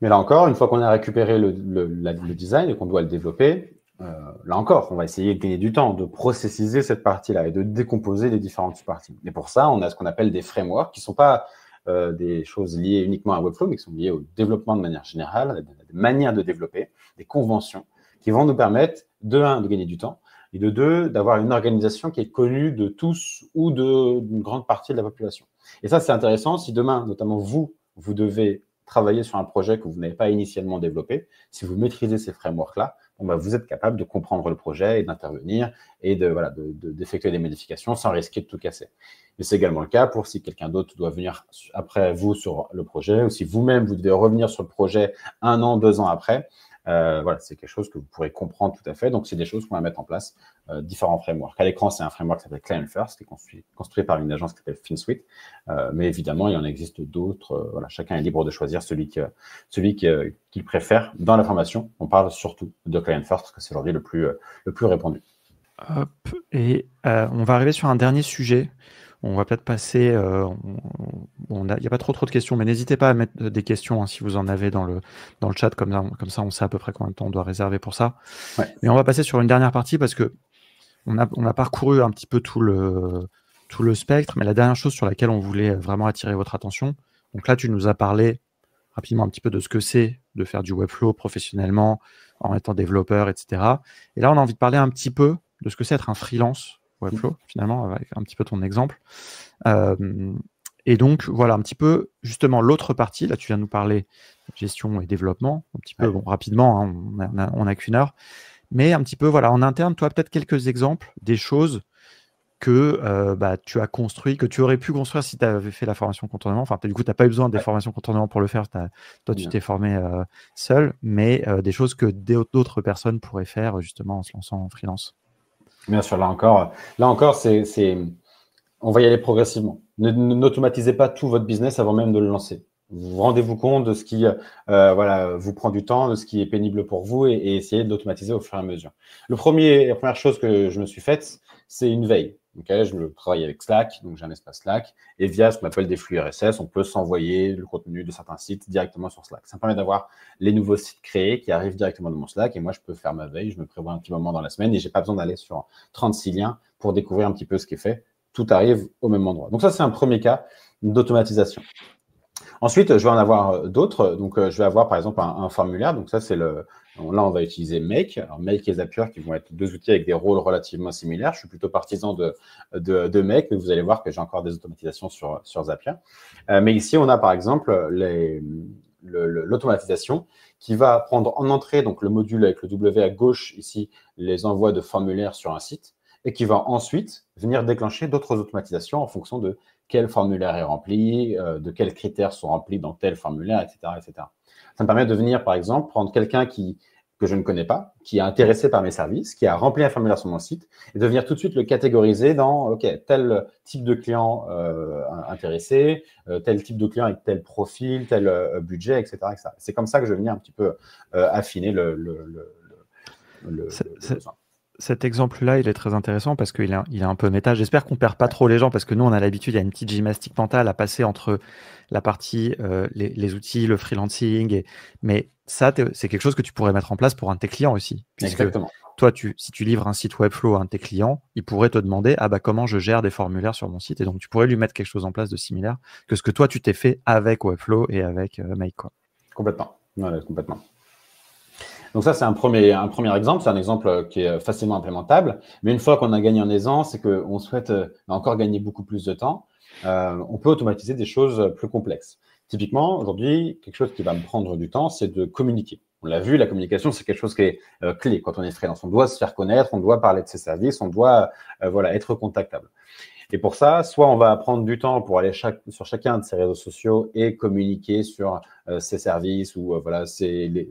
Mais là encore, une fois qu'on a récupéré le design et qu'on doit le développer, là encore, on va essayer de gagner du temps, de processiser cette partie-là et de décomposer les différentes sous-parties. Et pour ça, on a ce qu'on appelle des frameworks qui ne sont pas des choses liées uniquement à Webflow, mais qui sont liées au développement de manière générale, des manières de développer, des conventions qui vont nous permettre, de gagner du temps, et de deux, d'avoir une organisation qui est connue de tous ou d'une grande partie de la population. Et ça, c'est intéressant si demain, notamment vous devez travailler sur un projet que vous n'avez pas initialement développé. Si vous maîtrisez ces frameworks-là, vous êtes capable de comprendre le projet et d'intervenir et d'effectuer des modifications sans risquer de tout casser. Mais c'est également le cas pour si quelqu'un d'autre doit venir après vous sur le projet ou si vous-même, vous devez revenir sur le projet 1 an, 2 ans après. Voilà, c'est quelque chose que vous pourrez comprendre tout à fait. Donc, c'est des choses qu'on va mettre en place, différents frameworks. À l'écran, c'est un framework qui s'appelle Client First, qui est construit par une agence qui s'appelle FinSuite. Mais évidemment, il y en existe d'autres. Voilà, chacun est libre de choisir celui qu'il préfère. Dans la formation, on parle surtout de Client First parce que c'est aujourd'hui le plus répandu. Hop, et on va arriver sur un dernier sujet. On va peut-être passer. Il n'y a pas trop de questions, mais n'hésitez pas à mettre des questions si vous en avez dans le chat, comme ça on sait à peu près combien de temps on doit réserver pour ça. Ouais. Mais on va passer sur une dernière partie parce que on a parcouru un petit peu tout le spectre, mais la dernière chose sur laquelle on voulait vraiment attirer votre attention. Donc là, tu nous as parlé rapidement un petit peu de ce que c'est de faire du Webflow professionnellement en étant développeur, etc. Et là, on a envie de parler un petit peu de ce que c'est être un freelance Webflow, finalement, avec un petit peu ton exemple. Et donc, voilà, un petit peu, justement, l'autre partie. Là, tu viens de nous parler de gestion et développement, un petit peu, bon, rapidement, hein, on a qu'une heure. Mais un petit peu, voilà, en interne, toi, peut-être quelques exemples des choses que tu as construit, que tu aurais pu construire si tu avais fait la formation contournement. Enfin, du coup, tu n'as pas eu besoin des formations contournement pour le faire. Toi, tu t'es formé seul, mais des choses que d'autres personnes pourraient faire, justement, en se lançant en freelance. Bien sûr, là encore, on va y aller progressivement. N'automatisez pas tout votre business avant même de le lancer. Vous rendez-vous compte de ce qui vous prend du temps, de ce qui est pénible pour vous et essayez de l'automatiser au fur et à mesure. La première chose que je me suis faite, c'est une veille. Okay, je travaille avec Slack, donc j'ai un espace Slack, et via ce qu'on appelle des flux RSS, on peut s'envoyer le contenu de certains sites directement sur Slack. Ça me permet d'avoir les nouveaux sites créés qui arrivent directement dans mon Slack, et moi, je peux faire ma veille, je me prévois un petit moment dans la semaine, et j'ai pas besoin d'aller sur 36 liens pour découvrir un petit peu ce qui est fait. Tout arrive au même endroit. Donc ça, c'est un premier cas d'automatisation. Ensuite, je vais en avoir d'autres. Donc, je vais avoir, par exemple, un formulaire. Donc, ça, c'est là, on va utiliser Make. Alors, Make et Zapier, qui vont être deux outils avec des rôles relativement similaires. Je suis plutôt partisan de Make, mais vous allez voir que j'ai encore des automatisations sur Zapier. Mais ici, on a, par exemple, l'automatisation qui va prendre en entrée, donc le module avec le W à gauche, ici, les envois de formulaires sur un site, et qui va ensuite venir déclencher d'autres automatisations en fonction de quel formulaire est rempli, de quels critères sont remplis dans tel formulaire, etc., etc. Ça me permet de venir, par exemple, prendre quelqu'un que je ne connais pas, qui est intéressé par mes services, qui a rempli un formulaire sur mon site, et de venir tout de suite le catégoriser dans tel type de client intéressé, tel type de client avec tel profil, tel budget, etc., etc. C'est comme ça que je vais venir un petit peu affiner le besoin. Cet exemple-là, il est très intéressant parce qu'il est un peu méta. J'espère qu'on ne perd pas trop les gens parce que nous, on a l'habitude, il y a une petite gymnastique mentale à passer entre la partie, les outils, le freelancing. Mais ça, c'est quelque chose que tu pourrais mettre en place pour un de tes clients aussi. Exactement. Toi, si tu livres un site Webflow à un de tes clients, il pourrait te demander comment je gère des formulaires sur mon site. Et donc, tu pourrais lui mettre quelque chose en place de similaire que ce que toi, tu t'es fait avec Webflow et avec Make, quoi. Complètement. Ouais, complètement. Donc ça, c'est un premier exemple. C'est un exemple qui est facilement implémentable. Mais une fois qu'on a gagné en aisance et qu'on souhaite encore gagner beaucoup plus de temps, on peut automatiser des choses plus complexes. Typiquement, aujourd'hui, quelque chose qui va me prendre du temps, c'est de communiquer. On l'a vu, la communication, c'est quelque chose qui est clé quand on est freelance. On doit se faire connaître, on doit parler de ses services, on doit être contactable. Et pour ça, soit on va prendre du temps pour aller sur chacun de ces réseaux sociaux et communiquer sur ses services ou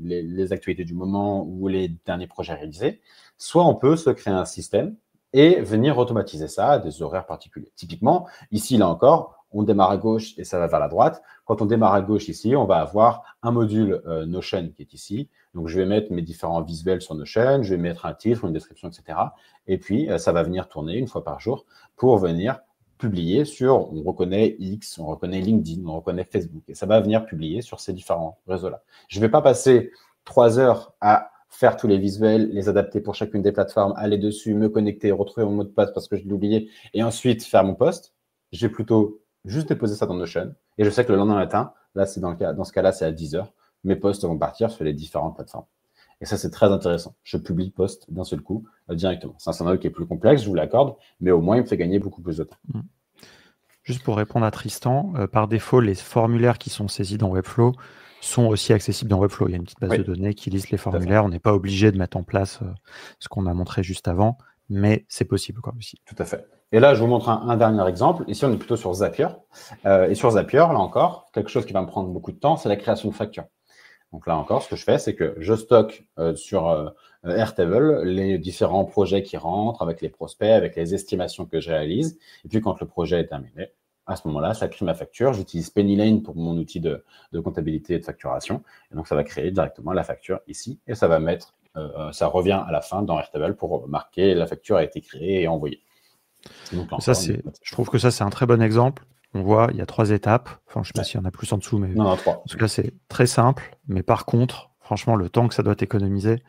les actualités du moment ou les derniers projets réalisés, soit on peut se créer un système et venir automatiser ça à des horaires particuliers. Typiquement, ici, là encore, on démarre à gauche et ça va vers la droite. Quand on démarre à gauche ici, on va avoir un module Notion qui est ici. Donc, je vais mettre mes différents visuels sur Notion, je vais mettre un titre, une description, etc. Et puis, ça va venir tourner une fois par jour pour venir publier sur, on reconnaît X, on reconnaît LinkedIn, on reconnaît Facebook. Et ça va venir publier sur ces différents réseaux-là. Je ne vais pas passer 3 heures à faire tous les visuels, les adapter pour chacune des plateformes, aller dessus, me connecter, retrouver mon mot de passe parce que je l'ai oublié, et ensuite faire mon post. Je vais plutôt juste déposer ça dans Notion. Et je sais que le lendemain matin, là, c'est dans ce cas-là, c'est à 10 heures. Mes posts vont partir sur les différentes plateformes. Et ça, c'est très intéressant. Je publie post d'un seul coup directement. C'est un scénario qui est plus complexe, je vous l'accorde, mais au moins, il me fait gagner beaucoup plus de temps. Juste pour répondre à Tristan, par défaut, les formulaires qui sont saisis dans Webflow sont aussi accessibles dans Webflow. Il y a une petite base de données qui liste les formulaires. On n'est pas obligé de mettre en place ce qu'on a montré juste avant, mais c'est possible aussi. Tout à fait. Et là, je vous montre un dernier exemple. Ici, on est plutôt sur Zapier. Et sur Zapier, là encore, quelque chose qui va me prendre beaucoup de temps, c'est la création de factures. Donc là encore, ce que je fais, c'est que je stocke sur Airtable les différents projets qui rentrent avec les prospects, avec les estimations que je réalise. Et puis, quand le projet est terminé, à ce moment-là, ça crée ma facture. J'utilise Pennylane pour mon outil de comptabilité et de facturation. Et donc, ça va créer directement la facture ici. Et ça va mettre, ça revient à la fin dans Airtable pour marquer la facture a été créée et envoyée. Donc, ça, je trouve que ça, c'est un très bon exemple. On voit, il y a 3 étapes. Enfin, je ne sais pas s'il y en a plus en dessous, mais non, 3. En tout cas, c'est très simple. Mais par contre, franchement, le temps que ça doit t'économiser.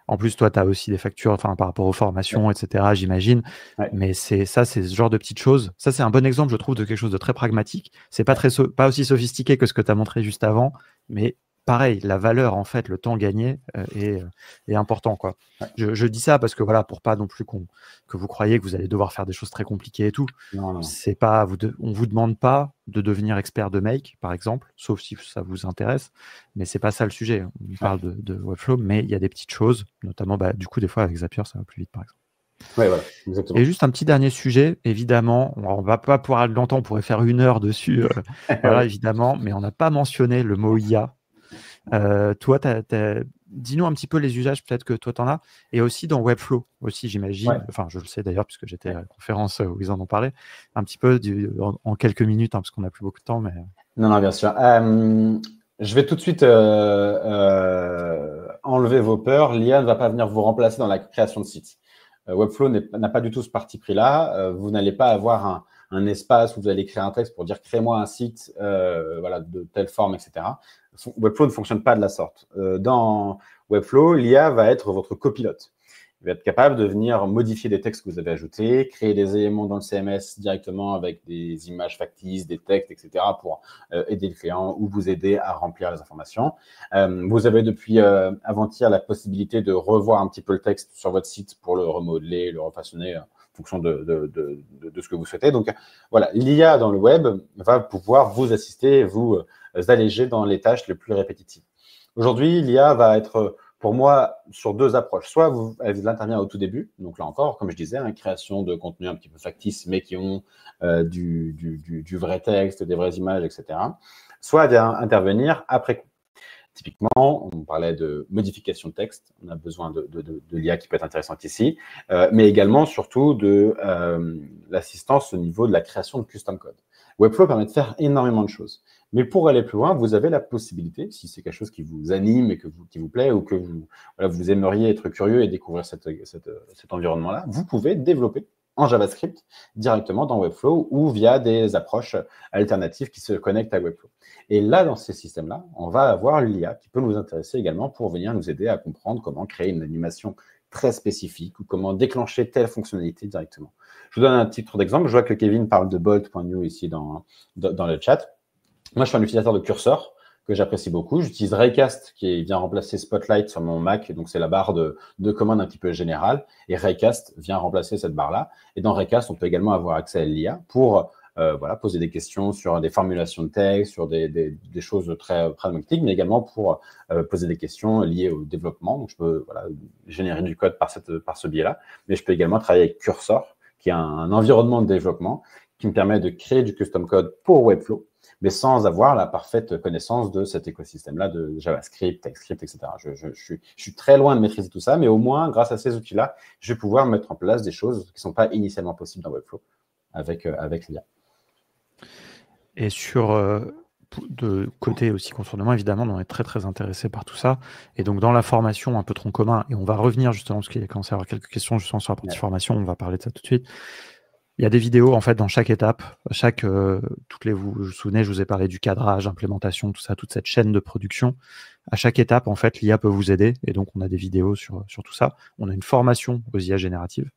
En plus, toi, tu as aussi des factures par rapport aux formations, etc., j'imagine. Mais c'est ce genre de petites choses. Ça, c'est un bon exemple, je trouve, de quelque chose de très pragmatique. C'est pas aussi sophistiqué que ce que tu as montré juste avant, mais pareil, la valeur, en fait, le temps gagné est important, quoi. Je dis ça parce que pour pas non plus que vous croyez que vous allez devoir faire des choses très compliquées et tout. Non. C'est pas, on vous demande pas de devenir expert de Make, par exemple, sauf si ça vous intéresse, mais c'est pas ça le sujet. On parle de Webflow, mais il y a des petites choses, notamment, du coup, des fois avec Zapier, ça va plus vite, par exemple. Oui, voilà, exactement. Et juste un petit dernier sujet, évidemment, on va pas pouvoir aller longtemps, on pourrait faire 1 heure dessus, évidemment, mais on n'a pas mentionné le mot IA. Toi, dis-nous un petit peu les usages peut-être que toi tu en as, et aussi dans Webflow aussi, j'imagine. Enfin, je le sais d'ailleurs puisque j'étais à la conférence où ils en ont parlé un petit peu en quelques minutes, parce qu'on n'a plus beaucoup de temps. Mais non, bien sûr. Je vais tout de suite enlever vos peurs. L'IA ne va pas venir vous remplacer dans la création de sites. Webflow n'a pas du tout ce parti pris-là. Vous n'allez pas avoir un espace où vous allez créer un texte pour dire crée-moi un site de telle forme, etc. Webflow ne fonctionne pas de la sorte. Dans Webflow, l'IA va être votre copilote. Il va être capable de venir modifier des textes que vous avez ajoutés, créer des éléments dans le CMS directement avec des images factices, des textes, etc. pour aider le client ou vous aider à remplir les informations. Vous avez depuis avant-hier la possibilité de revoir un petit peu le texte sur votre site pour le remodeler, le refaçonner en fonction de ce que vous souhaitez. Donc voilà, l'IA dans le web va pouvoir vous assister, vous alléger dans les tâches les plus répétitives. Aujourd'hui, l'IA va être pour moi sur 2 approches. Soit elle intervient au tout début, donc là encore, comme je disais, création de contenu un petit peu factice, mais qui ont du vrai texte, des vraies images, etc. Soit elle vient intervenir après coup. Typiquement, on parlait de modification de texte, on a besoin de l'IA qui peut être intéressante ici, mais également surtout de l'assistance au niveau de la création de custom code. Webflow permet de faire énormément de choses. Mais pour aller plus loin, vous avez la possibilité, si c'est quelque chose qui vous anime et qui vous plaît ou que vous aimeriez être curieux et découvrir cet environnement-là, vous pouvez développer en JavaScript directement dans Webflow ou via des approches alternatives qui se connectent à Webflow. Et là, dans ces systèmes-là, on va avoir l'IA qui peut nous intéresser également pour venir nous aider à comprendre comment créer une animation très spécifique ou comment déclencher telle fonctionnalité directement. Je vous donne un titre d'exemple. Je vois que Kevin parle de Bolt.new ici dans le chat. Moi, je suis un utilisateur de Cursor, que j'apprécie beaucoup. J'utilise Raycast qui vient remplacer Spotlight sur mon Mac. Donc, c'est la barre de commande un petit peu générale. Et Raycast vient remplacer cette barre-là. Et dans Raycast, on peut également avoir accès à l'IA pour poser des questions sur des formulations de texte, sur des choses très pragmatiques, mais également pour poser des questions liées au développement. Donc, je peux générer du code par ce biais-là. Mais je peux également travailler avec Cursor, qui est un environnement de développement qui me permet de créer du custom code pour Webflow, mais sans avoir la parfaite connaissance de cet écosystème-là de JavaScript, TypeScript, etc. Je suis très loin de maîtriser tout ça, mais au moins, grâce à ces outils-là, je vais pouvoir mettre en place des choses qui ne sont pas initialement possibles dans Webflow avec l'IA. Et de côté aussi contournement, évidemment, on est très très intéressé par tout ça. Et donc dans la formation, un peu tronc commun, et on va revenir justement, parce qu'il y a commencé à avoir quelques questions justement sur la partie formation, on va parler de ça tout de suite. Il y a des vidéos en fait dans chaque étape, vous vous souvenez, je vous ai parlé du cadrage, implémentation, tout ça, toute cette chaîne de production. À chaque étape, en fait, l'IA peut vous aider, et donc on a des vidéos sur tout ça. On a une formation aux IA génératives,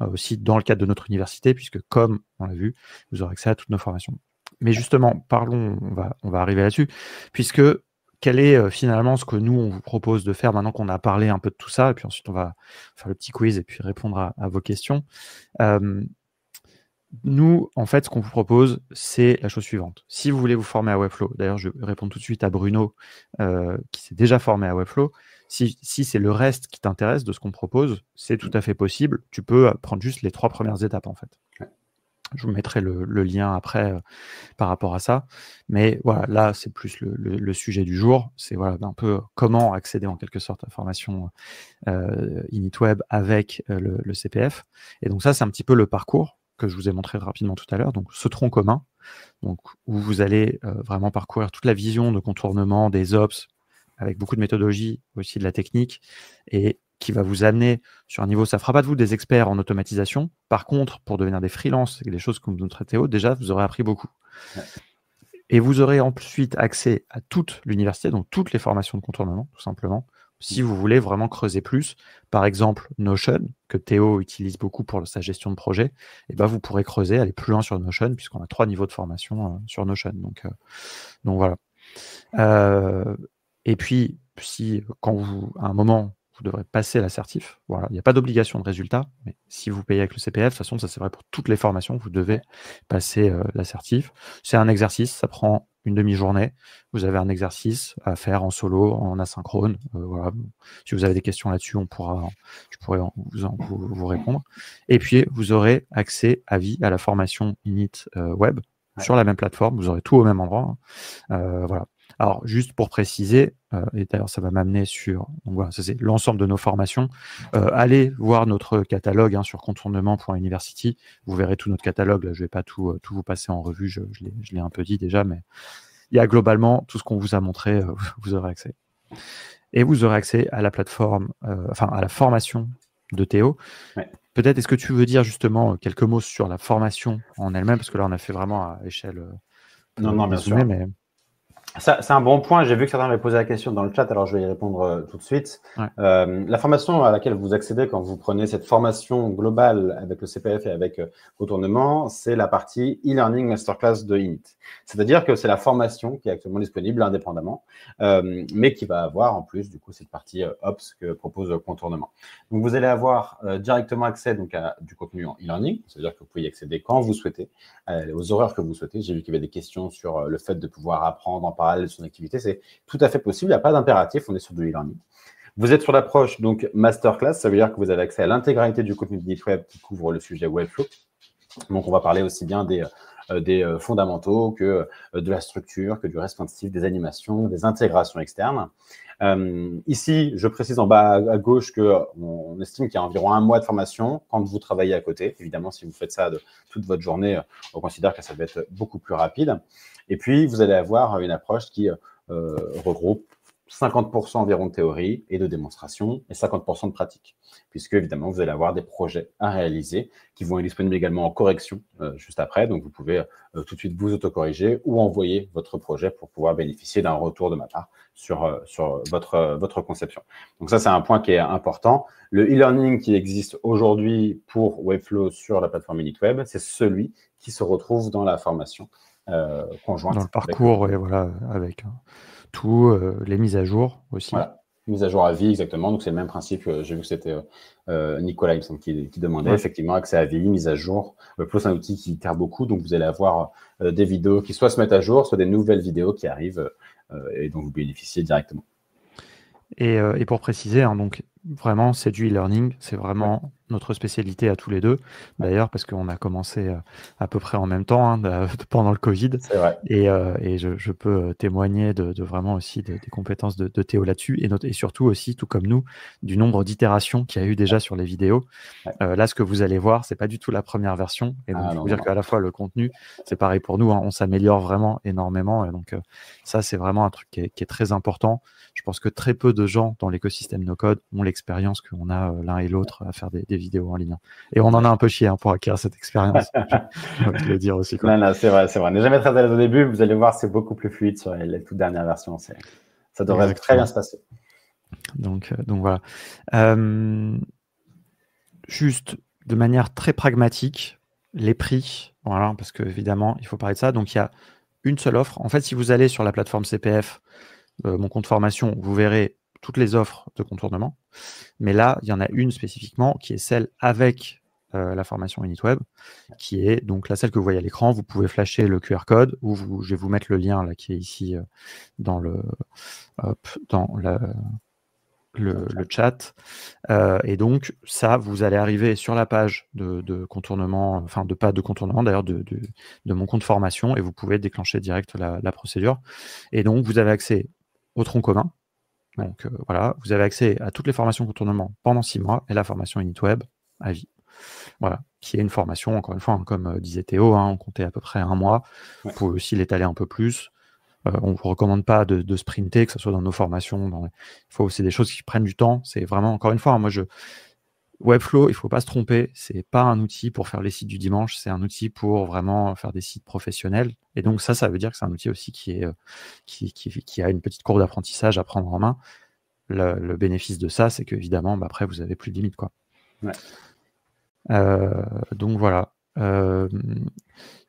aussi dans le cadre de notre université, puisque comme on l'a vu, vous aurez accès à toutes nos formations. Mais justement, parlons, on va arriver là-dessus, puisque quel est finalement ce que nous, on vous propose de faire maintenant qu'on a parlé un peu de tout ça, et puis ensuite on va faire le petit quiz et puis répondre à vos questions. Nous, en fait, ce qu'on vous propose, c'est la chose suivante. Si vous voulez vous former à Webflow, d'ailleurs, je réponds tout de suite à Bruno, qui s'est déjà formé à Webflow. Si c'est le reste qui t'intéresse de ce qu'on propose, c'est tout à fait possible. Tu peux prendre juste les 3 premières étapes, en fait. Je vous mettrai le lien après par rapport à ça. Mais voilà, là, c'est plus le sujet du jour. C'est un peu comment accéder en quelque sorte à la formation InitWeb avec le CPF. Et donc ça, c'est un petit peu le parcours que je vous ai montré rapidement tout à l'heure. Donc ce tronc commun, donc, où vous allez vraiment parcourir toute la vision de contournement des ops, avec beaucoup de méthodologie, aussi de la technique, et qui va vous amener sur un niveau, ça ne fera pas de vous des experts en automatisation. Par contre, pour devenir des freelances, des choses comme nous traitez haut, déjà, vous aurez appris beaucoup. Ouais. Et vous aurez ensuite accès à toute l'université, donc toutes les formations de contournement, tout simplement, si vous voulez vraiment creuser plus. Par exemple, Notion, que Théo utilise beaucoup pour sa gestion de projet, et ben vous pourrez creuser, aller plus loin sur Notion, puisqu'on a 3 niveaux de formation sur Notion. Donc voilà. Et puis, si à un moment, vous devrez passer l'assertif. Voilà, il n'y a pas d'obligation de résultat, mais si vous payez avec le CPF, de toute façon, ça c'est vrai pour toutes les formations, vous devez passer l'assertif. C'est un exercice, ça prend une demi-journée. Vous avez un exercice à faire en solo, en asynchrone. Voilà. Si vous avez des questions là-dessus, je pourrais vous répondre. Et puis, vous aurez accès à vie à la formation Init Web sur la même plateforme. Vous aurez tout au même endroit. Voilà. Alors, juste pour préciser, et d'ailleurs, ça va m'amener sur... Donc voilà, ça c'est l'ensemble de nos formations. Allez voir notre catalogue sur contournement.university. Vous verrez tout notre catalogue. Là, je ne vais pas tout vous passer en revue. Je l'ai un peu dit déjà, mais il y a globalement tout ce qu'on vous a montré. Vous aurez accès. Et vous aurez accès à la plateforme, à la formation de Théo. Ouais. Peut-être, est-ce que tu veux dire justement quelques mots sur la formation en elle-même? Parce que là, on a fait vraiment à échelle... Non, bien sûr. Mais... C'est un bon point. J'ai vu que certains m'avaient posé la question dans le chat, alors je vais y répondre tout de suite. Ouais. La formation à laquelle vous accédez quand vous prenez cette formation globale avec le CPF et avec contournement, c'est la partie e-learning masterclass de Init. C'est-à-dire que c'est la formation qui est actuellement disponible indépendamment, mais qui va avoir en plus du coup cette partie Ops que propose contournement. Donc vous allez avoir directement accès donc à du contenu en e-learning, c'est-à-dire que vous pouvez y accéder quand vous souhaitez, aux horaires que vous souhaitez. J'ai vu qu'il y avait des questions sur le fait de pouvoir apprendre en parallèle de son activité, c'est tout à fait possible, il n'y a pas d'impératif, on est sur du e-learning. Vous êtes sur l'approche donc masterclass, ça veut dire que vous avez accès à l'intégralité du contenu de InitWeb qui couvre le sujet Webflow. Donc on va parler aussi bien des fondamentaux que de la structure, que du responsive, des animations, des intégrations externes. Ici, je précise en bas à gauche qu'on estime qu'il y a environ 1 mois de formation quand vous travaillez à côté. Évidemment, si vous faites ça de toute votre journée, on considère que ça va être beaucoup plus rapide. Et puis, vous allez avoir une approche qui regroupe 50% environ de théorie et de démonstration et 50% de pratique, puisque évidemment, vous allez avoir des projets à réaliser qui vont être disponibles également en correction juste après. Donc, vous pouvez tout de suite vous autocorriger ou envoyer votre projet pour pouvoir bénéficier d'un retour de ma part sur votre conception. Donc, ça, c'est un point qui est important. Le e-learning qui existe aujourd'hui pour Webflow sur la plateforme InitWeb, c'est celui qui se retrouve dans la formation conjointe. Dans le parcours, et voilà, avec tout, les mises à jour aussi. Voilà, mise à jour à vie, exactement. Donc, c'est le même principe. J'ai vu que c'était Nicolas, il me semble, qui demandait effectivement accès à vie, mise à jour. Webflow, c'est un outil qui itère beaucoup. Donc, vous allez avoir des vidéos qui soit se mettent à jour, soit des nouvelles vidéos qui arrivent et dont vous bénéficiez directement. Et pour préciser, hein, donc vraiment, c'est du e-learning, c'est vraiment notre spécialité à tous les deux, d'ailleurs, parce qu'on a commencé à peu près en même temps, hein, pendant le Covid. C'est vrai. Et je peux témoigner de vraiment aussi des compétences de Théo là-dessus, et surtout aussi, tout comme nous, du nombre d'itérations qu'il y a eu déjà sur les vidéos. Là, ce que vous allez voir, c'est pas du tout la première version, et donc il faut dire qu'à la fois le contenu, c'est pareil pour nous, hein, on s'améliore vraiment énormément, et donc ça, c'est vraiment un truc qui est très important. Je pense que très peu de gens dans l'écosystème no-code ont l'expérience qu'on a l'un et l'autre à faire des vidéos en ligne. Et on en a un peu chié pour acquérir cette expérience. Je vais te le dire aussi. Quoi. Non, c'est vrai. Ne jamais très à l'aise au début. Vous allez voir, c'est beaucoup plus fluide sur les toutes dernières versions. Ça devrait très bien se passer. Donc voilà. Juste de manière très pragmatique, les prix, voilà, parce qu'évidemment, il faut parler de ça. Donc il y a une seule offre. En fait, si vous allez sur la plateforme CPF, mon compte formation, vous verrez toutes les offres de contournement. Mais là, il y en a une spécifiquement qui est celle avec la formation UnitWeb, qui est donc la celle que vous voyez à l'écran. Vous pouvez flasher le QR code ou je vais vous mettre le lien là qui est ici dans le chat. Et donc, ça, vous allez arriver sur la page de contournement, enfin, pas de contournement d'ailleurs, de mon compte formation, et vous pouvez déclencher direct la procédure. Et donc, vous avez accès au tronc commun. Donc, voilà, vous avez accès à toutes les formations contournement pendant 6 mois et la formation UnitWeb à vie. Voilà, qui est une formation, encore une fois, hein, comme disait Théo, hein, on comptait à peu près 1 mois. Vous pouvez aussi l'étaler un peu plus. On ne vous recommande pas de sprinter, que ce soit dans nos formations. C'est des choses qui prennent du temps. C'est vraiment, encore une fois, hein, Webflow, il ne faut pas se tromper. Ce n'est pas un outil pour faire les sites du dimanche. C'est un outil pour vraiment faire des sites professionnels. Et donc, ça veut dire que c'est un outil aussi qui a une petite courbe d'apprentissage à prendre en main. Le bénéfice de ça, c'est qu'évidemment, après, vous n'avez plus de limite, quoi. Ouais. Donc, voilà.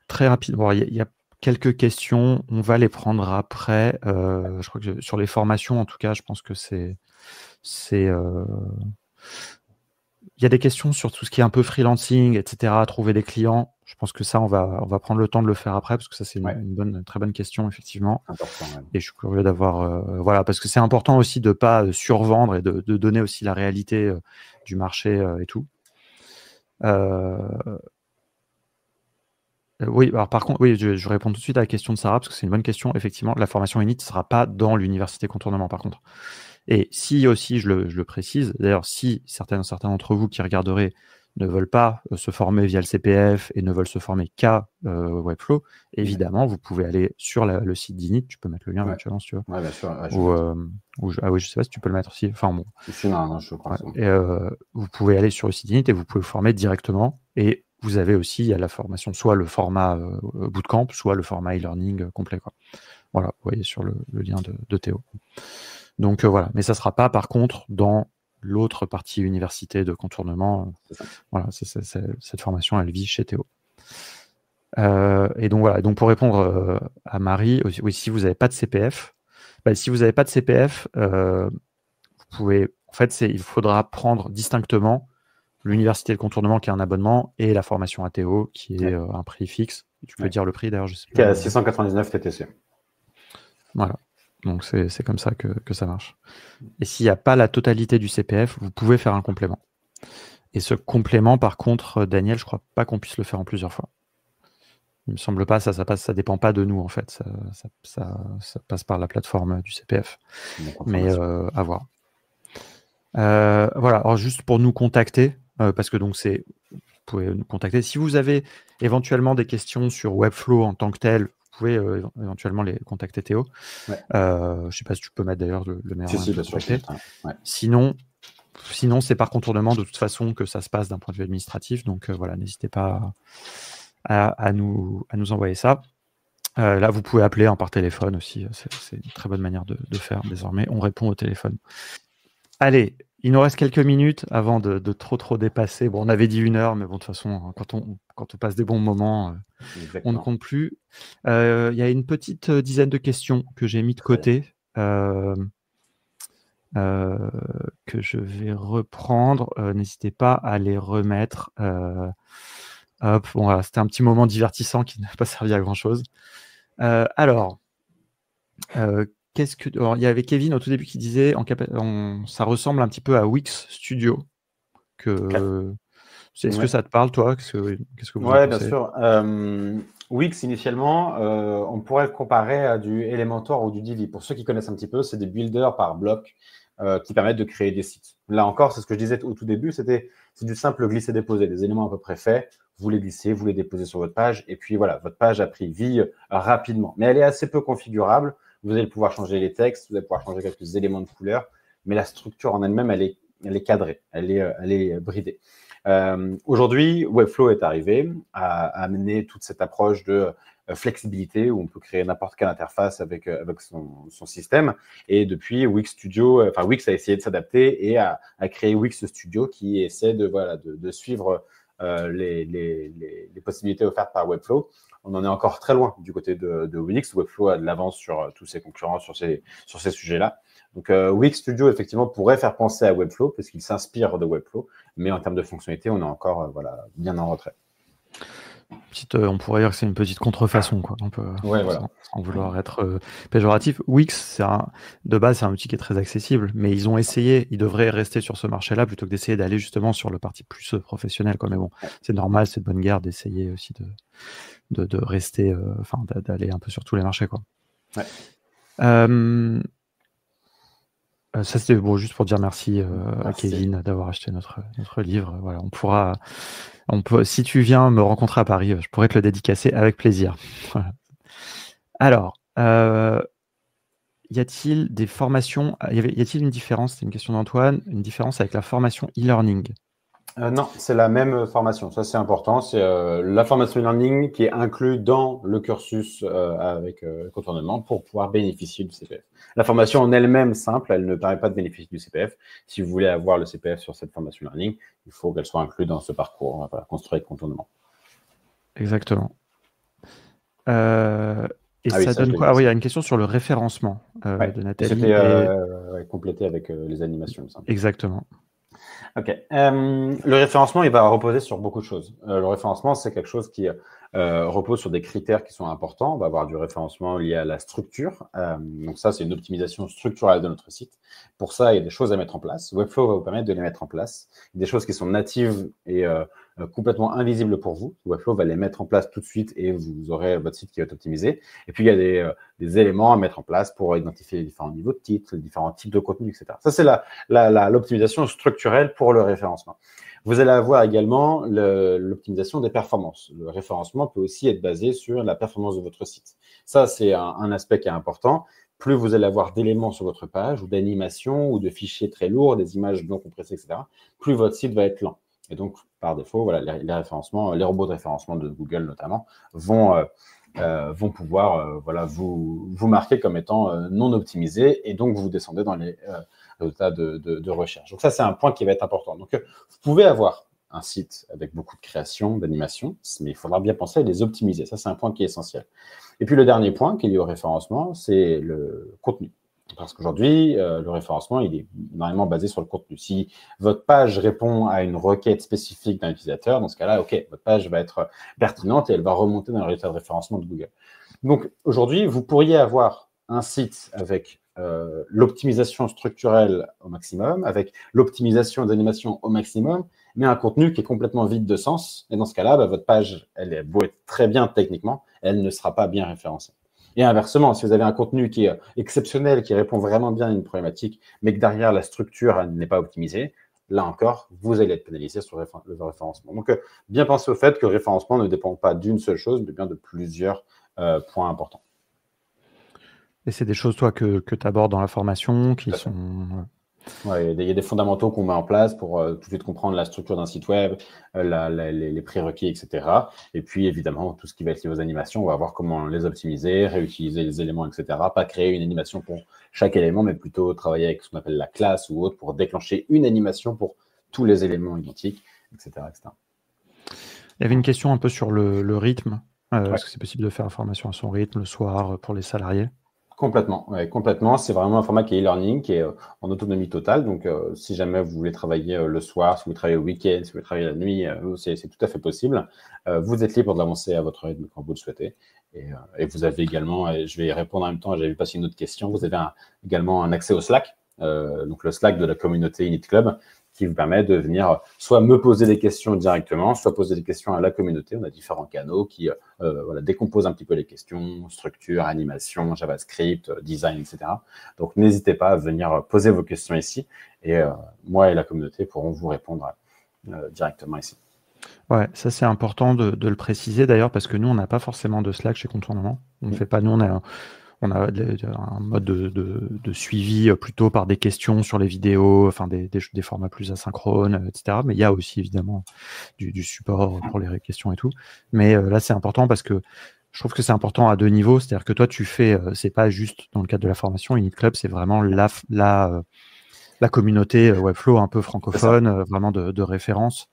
Très rapidement, il y a quelques questions, on va les prendre après. Je crois que sur les formations, en tout cas, je pense que il y a des questions sur tout ce qui est un peu freelancing, etc., trouver des clients. Je pense que ça, on va prendre le temps de le faire après, parce que ça, c'est une très bonne question, effectivement. Important, Et je suis curieux d'avoir... voilà, parce que c'est important aussi de ne pas survendre et de donner aussi la réalité du marché et tout. Oui, alors par contre, oui, je réponds tout de suite à la question de Sarah, parce que c'est une bonne question. Effectivement, la formation Unit ne sera pas dans l'université contournement, par contre. Et si aussi, je le précise, d'ailleurs, si certains d'entre vous qui regarderaient ne veulent pas se former via le CPF et ne veulent se former qu'à Webflow, évidemment, vous pouvez aller sur le site d'Init. Tu peux mettre le lien actuellement, si tu veux. Oui, bien sûr. Oui, je sais pas si tu peux le mettre aussi. Enfin, bon. Non, je crois. Vous pouvez aller sur le site d'Init et vous pouvez vous former directement. Et vous avez aussi à la formation soit le format bootcamp, soit le format e-learning complet, quoi. Voilà, vous voyez sur le lien de Théo. Donc voilà, mais ça ne sera pas par contre dans l'autre partie université de contournement. Voilà, cette formation, elle vit chez Théo. Et donc voilà, donc pour répondre à Marie, oui, si vous n'avez pas de CPF, si vous n'avez pas de CPF, vous pouvez, en fait, il faudra prendre distinctement l'université de contournement qui est un abonnement et la formation à Théo qui est un prix fixe. Tu peux dire le prix d'ailleurs, je sais pas. 699 TTC. Voilà. Donc, c'est comme ça que ça marche. Et s'il n'y a pas la totalité du CPF, vous pouvez faire un complément. Et ce complément, par contre, Daniel, je ne crois pas qu'on puisse le faire en plusieurs fois. Il ne me semble pas, ça dépend pas de nous, en fait. Ça passe par la plateforme du CPF. Mais à voir. Voilà. Alors, juste pour nous contacter, parce que donc vous pouvez nous contacter. Si vous avez éventuellement des questions sur Webflow en tant que tel, vous pouvez éventuellement les contacter Théo. Je ne sais pas si tu peux mettre d'ailleurs le meilleur moyen de contacter. Sinon, c'est par contournement de toute façon que ça se passe d'un point de vue administratif. Donc voilà, n'hésitez pas à nous envoyer ça. Là, vous pouvez appeler par téléphone aussi. C'est une très bonne manière de faire désormais. On répond au téléphone. Allez, il nous reste quelques minutes avant de trop dépasser. Bon, on avait dit 1 heure, mais bon, de toute façon, quand on passe des bons moments, on ne compte plus. Il y a une petite dizaine de questions que j'ai mis de côté. je vais reprendre. N'hésitez pas à les remettre. Hop, bon, voilà, c'était un petit moment divertissant qui n'a pas servi à grand-chose. Alors, alors, il y avait Kevin au tout début qui disait ça ressemble un petit peu à Wix Studio. Est-ce que ça te parle, toi? Qu'est-ce que vous en Ouais, pensez? bien sûr. Wix, initialement, on pourrait le comparer à du Elementor ou du Divi. Pour ceux qui connaissent un petit peu, c'est des builders par bloc qui permettent de créer des sites. Là encore, c'est ce que je disais au tout début, c'est du simple glisser-déposer, des éléments à peu près faits. Vous les glissez, vous les déposez sur votre page, et puis voilà, votre page a pris vie rapidement. Mais elle est assez peu configurable. Vous allez pouvoir changer les textes, vous allez pouvoir changer quelques éléments de couleur, mais la structure en elle-même, elle est cadrée, elle est bridée. Aujourd'hui, Webflow est arrivé à amener toute cette approche de flexibilité où on peut créer n'importe quelle interface avec son système. Et depuis, Wix a essayé de s'adapter et a créé Wix Studio qui essaie de suivre les possibilités offertes par Webflow. On en est encore très loin du côté de Wix. Webflow a de l'avance sur tous ses concurrents sur ces sujets-là. Donc, Wix Studio, effectivement, pourrait faire penser à Webflow parce qu'il s'inspire de Webflow. Mais en termes de fonctionnalité, on est encore bien en retrait. On pourrait dire que c'est une petite contrefaçon, quoi. Sans vouloir être péjoratif. Wix, de base, c'est un outil qui est très accessible, mais ils devraient rester sur ce marché-là plutôt que d'essayer d'aller justement sur le parti plus professionnel, quoi. Mais bon, c'est normal, c'est de bonne guerre d'essayer aussi de rester, d'aller un peu sur tous les marchés, quoi. Ouais. Ça, c'était juste pour dire merci à Kevin d'avoir acheté notre livre. Voilà, si tu viens me rencontrer à Paris, je pourrais te le dédicacer avec plaisir. Voilà. Alors, y a-t-il des formations, y a-t-il une différence, c'est une question d'Antoine, une différence avec la formation e-learning? Non, c'est la même formation. Ça, c'est important. C'est la formation e-learning qui est inclue dans le cursus avec contournement pour pouvoir bénéficier du CPF. La formation en elle-même simple, elle ne permet pas de bénéficier du CPF. Si vous voulez avoir le CPF sur cette formation e-learning, il faut qu'elle soit inclue dans ce parcours construit avec contournement. Exactement. Ça donne quoi? Il y a une question sur le référencement de Nathalie. C'était complété avec les animations. Exactement. Ok. Le référencement, il va reposer sur beaucoup de choses. Le référencement, c'est quelque chose qui repose sur des critères qui sont importants. On va avoir du référencement lié à la structure. Donc ça, c'est une optimisation structurelle de notre site. Pour ça, il y a des choses à mettre en place. Webflow va vous permettre de les mettre en place. Il y a des choses qui sont natives et complètement invisibles pour vous. Webflow va les mettre en place tout de suite et vous aurez votre site qui va être optimisé. Et puis, il y a des éléments à mettre en place pour identifier les différents niveaux de titres, les différents types de contenus, etc. Ça, c'est l'optimisation structurelle pour le référencement. Vous allez avoir également l'optimisation des performances. Le référencement peut aussi être basé sur la performance de votre site. Ça, c'est un aspect qui est important. Plus vous allez avoir d'éléments sur votre page ou d'animations ou de fichiers très lourds, des images non compressées, etc., plus votre site va être lent. Et donc, par défaut, voilà, les robots de référencement de Google notamment vont pouvoir vous marquer comme étant non optimisé et donc vous descendez dans les résultats de recherche. Donc ça, c'est un point qui va être important. Donc, vous pouvez avoir un site avec beaucoup de création, d'animation, mais il faudra bien penser à les optimiser. Ça, c'est un point qui est essentiel. Et puis, le dernier point qui est lié au référencement, c'est le contenu. Parce qu'aujourd'hui, le référencement, il est normalement basé sur le contenu. Si votre page répond à une requête spécifique d'un utilisateur, dans ce cas-là, OK, votre page va être pertinente et elle va remonter dans le résultat de référencement de Google. Donc, aujourd'hui, vous pourriez avoir un site avec l'optimisation structurelle au maximum, avec l'optimisation d'animation au maximum, mais un contenu qui est complètement vide de sens. Et dans ce cas-là, votre page, elle est beau être très bien techniquement, elle ne sera pas bien référencée. Et inversement, si vous avez un contenu qui est exceptionnel, qui répond vraiment bien à une problématique, mais que derrière la structure n'est pas optimisée, là encore, vous allez être pénalisé sur le référencement. Donc, bien penser au fait que le référencement ne dépend pas d'une seule chose, mais bien de plusieurs points importants. Et c'est des choses, toi, que tu abordes dans la formation, qui sont... Ouais, il y a des fondamentaux qu'on met en place pour tout de suite comprendre la structure d'un site web, les prérequis, etc. Et puis, évidemment, tout ce qui va être lié aux animations, on va voir comment les optimiser, réutiliser les éléments, etc. Pas créer une animation pour chaque élément, mais plutôt travailler avec ce qu'on appelle la classe ou autre pour déclencher une animation pour tous les éléments identiques, etc. Il y avait une question un peu sur le rythme. Est-ce que c'est possible de faire la formation à son rythme le soir pour les salariés? Complètement, ouais, complètement. C'est vraiment un format qui est e-learning, qui est en autonomie totale. Donc, si jamais vous voulez travailler le soir, si vous travaillez le week-end, si vous voulez travailler la nuit, c'est tout à fait possible. Vous êtes libre de l'avancer à votre rythme quand vous le souhaitez. Et vous avez également, et je vais y répondre en même temps, j'avais passé une autre question, vous avez également un accès au Slack, donc le Slack de la communauté Init Club, qui vous permet de venir soit me poser des questions directement, soit poser des questions à la communauté. On a différents canaux qui décomposent un petit peu les questions, structure, animation, JavaScript, design, etc. Donc, n'hésitez pas à venir poser vos questions ici et moi et la communauté pourront vous répondre directement ici. Ouais, ça c'est important de le préciser d'ailleurs parce que nous, on n'a pas forcément de Slack chez Contournement. On ne fait pas, nous, on a un mode de suivi plutôt par des questions sur les vidéos, enfin des formats plus asynchrones, etc. Mais il y a aussi évidemment du support pour les questions et tout. Mais là, c'est important parce que je trouve que c'est important à deux niveaux. C'est-à-dire que toi, tu fais, c'est pas juste dans le cadre de la formation, Init Club, c'est vraiment la communauté Webflow un peu francophone, vraiment de référence.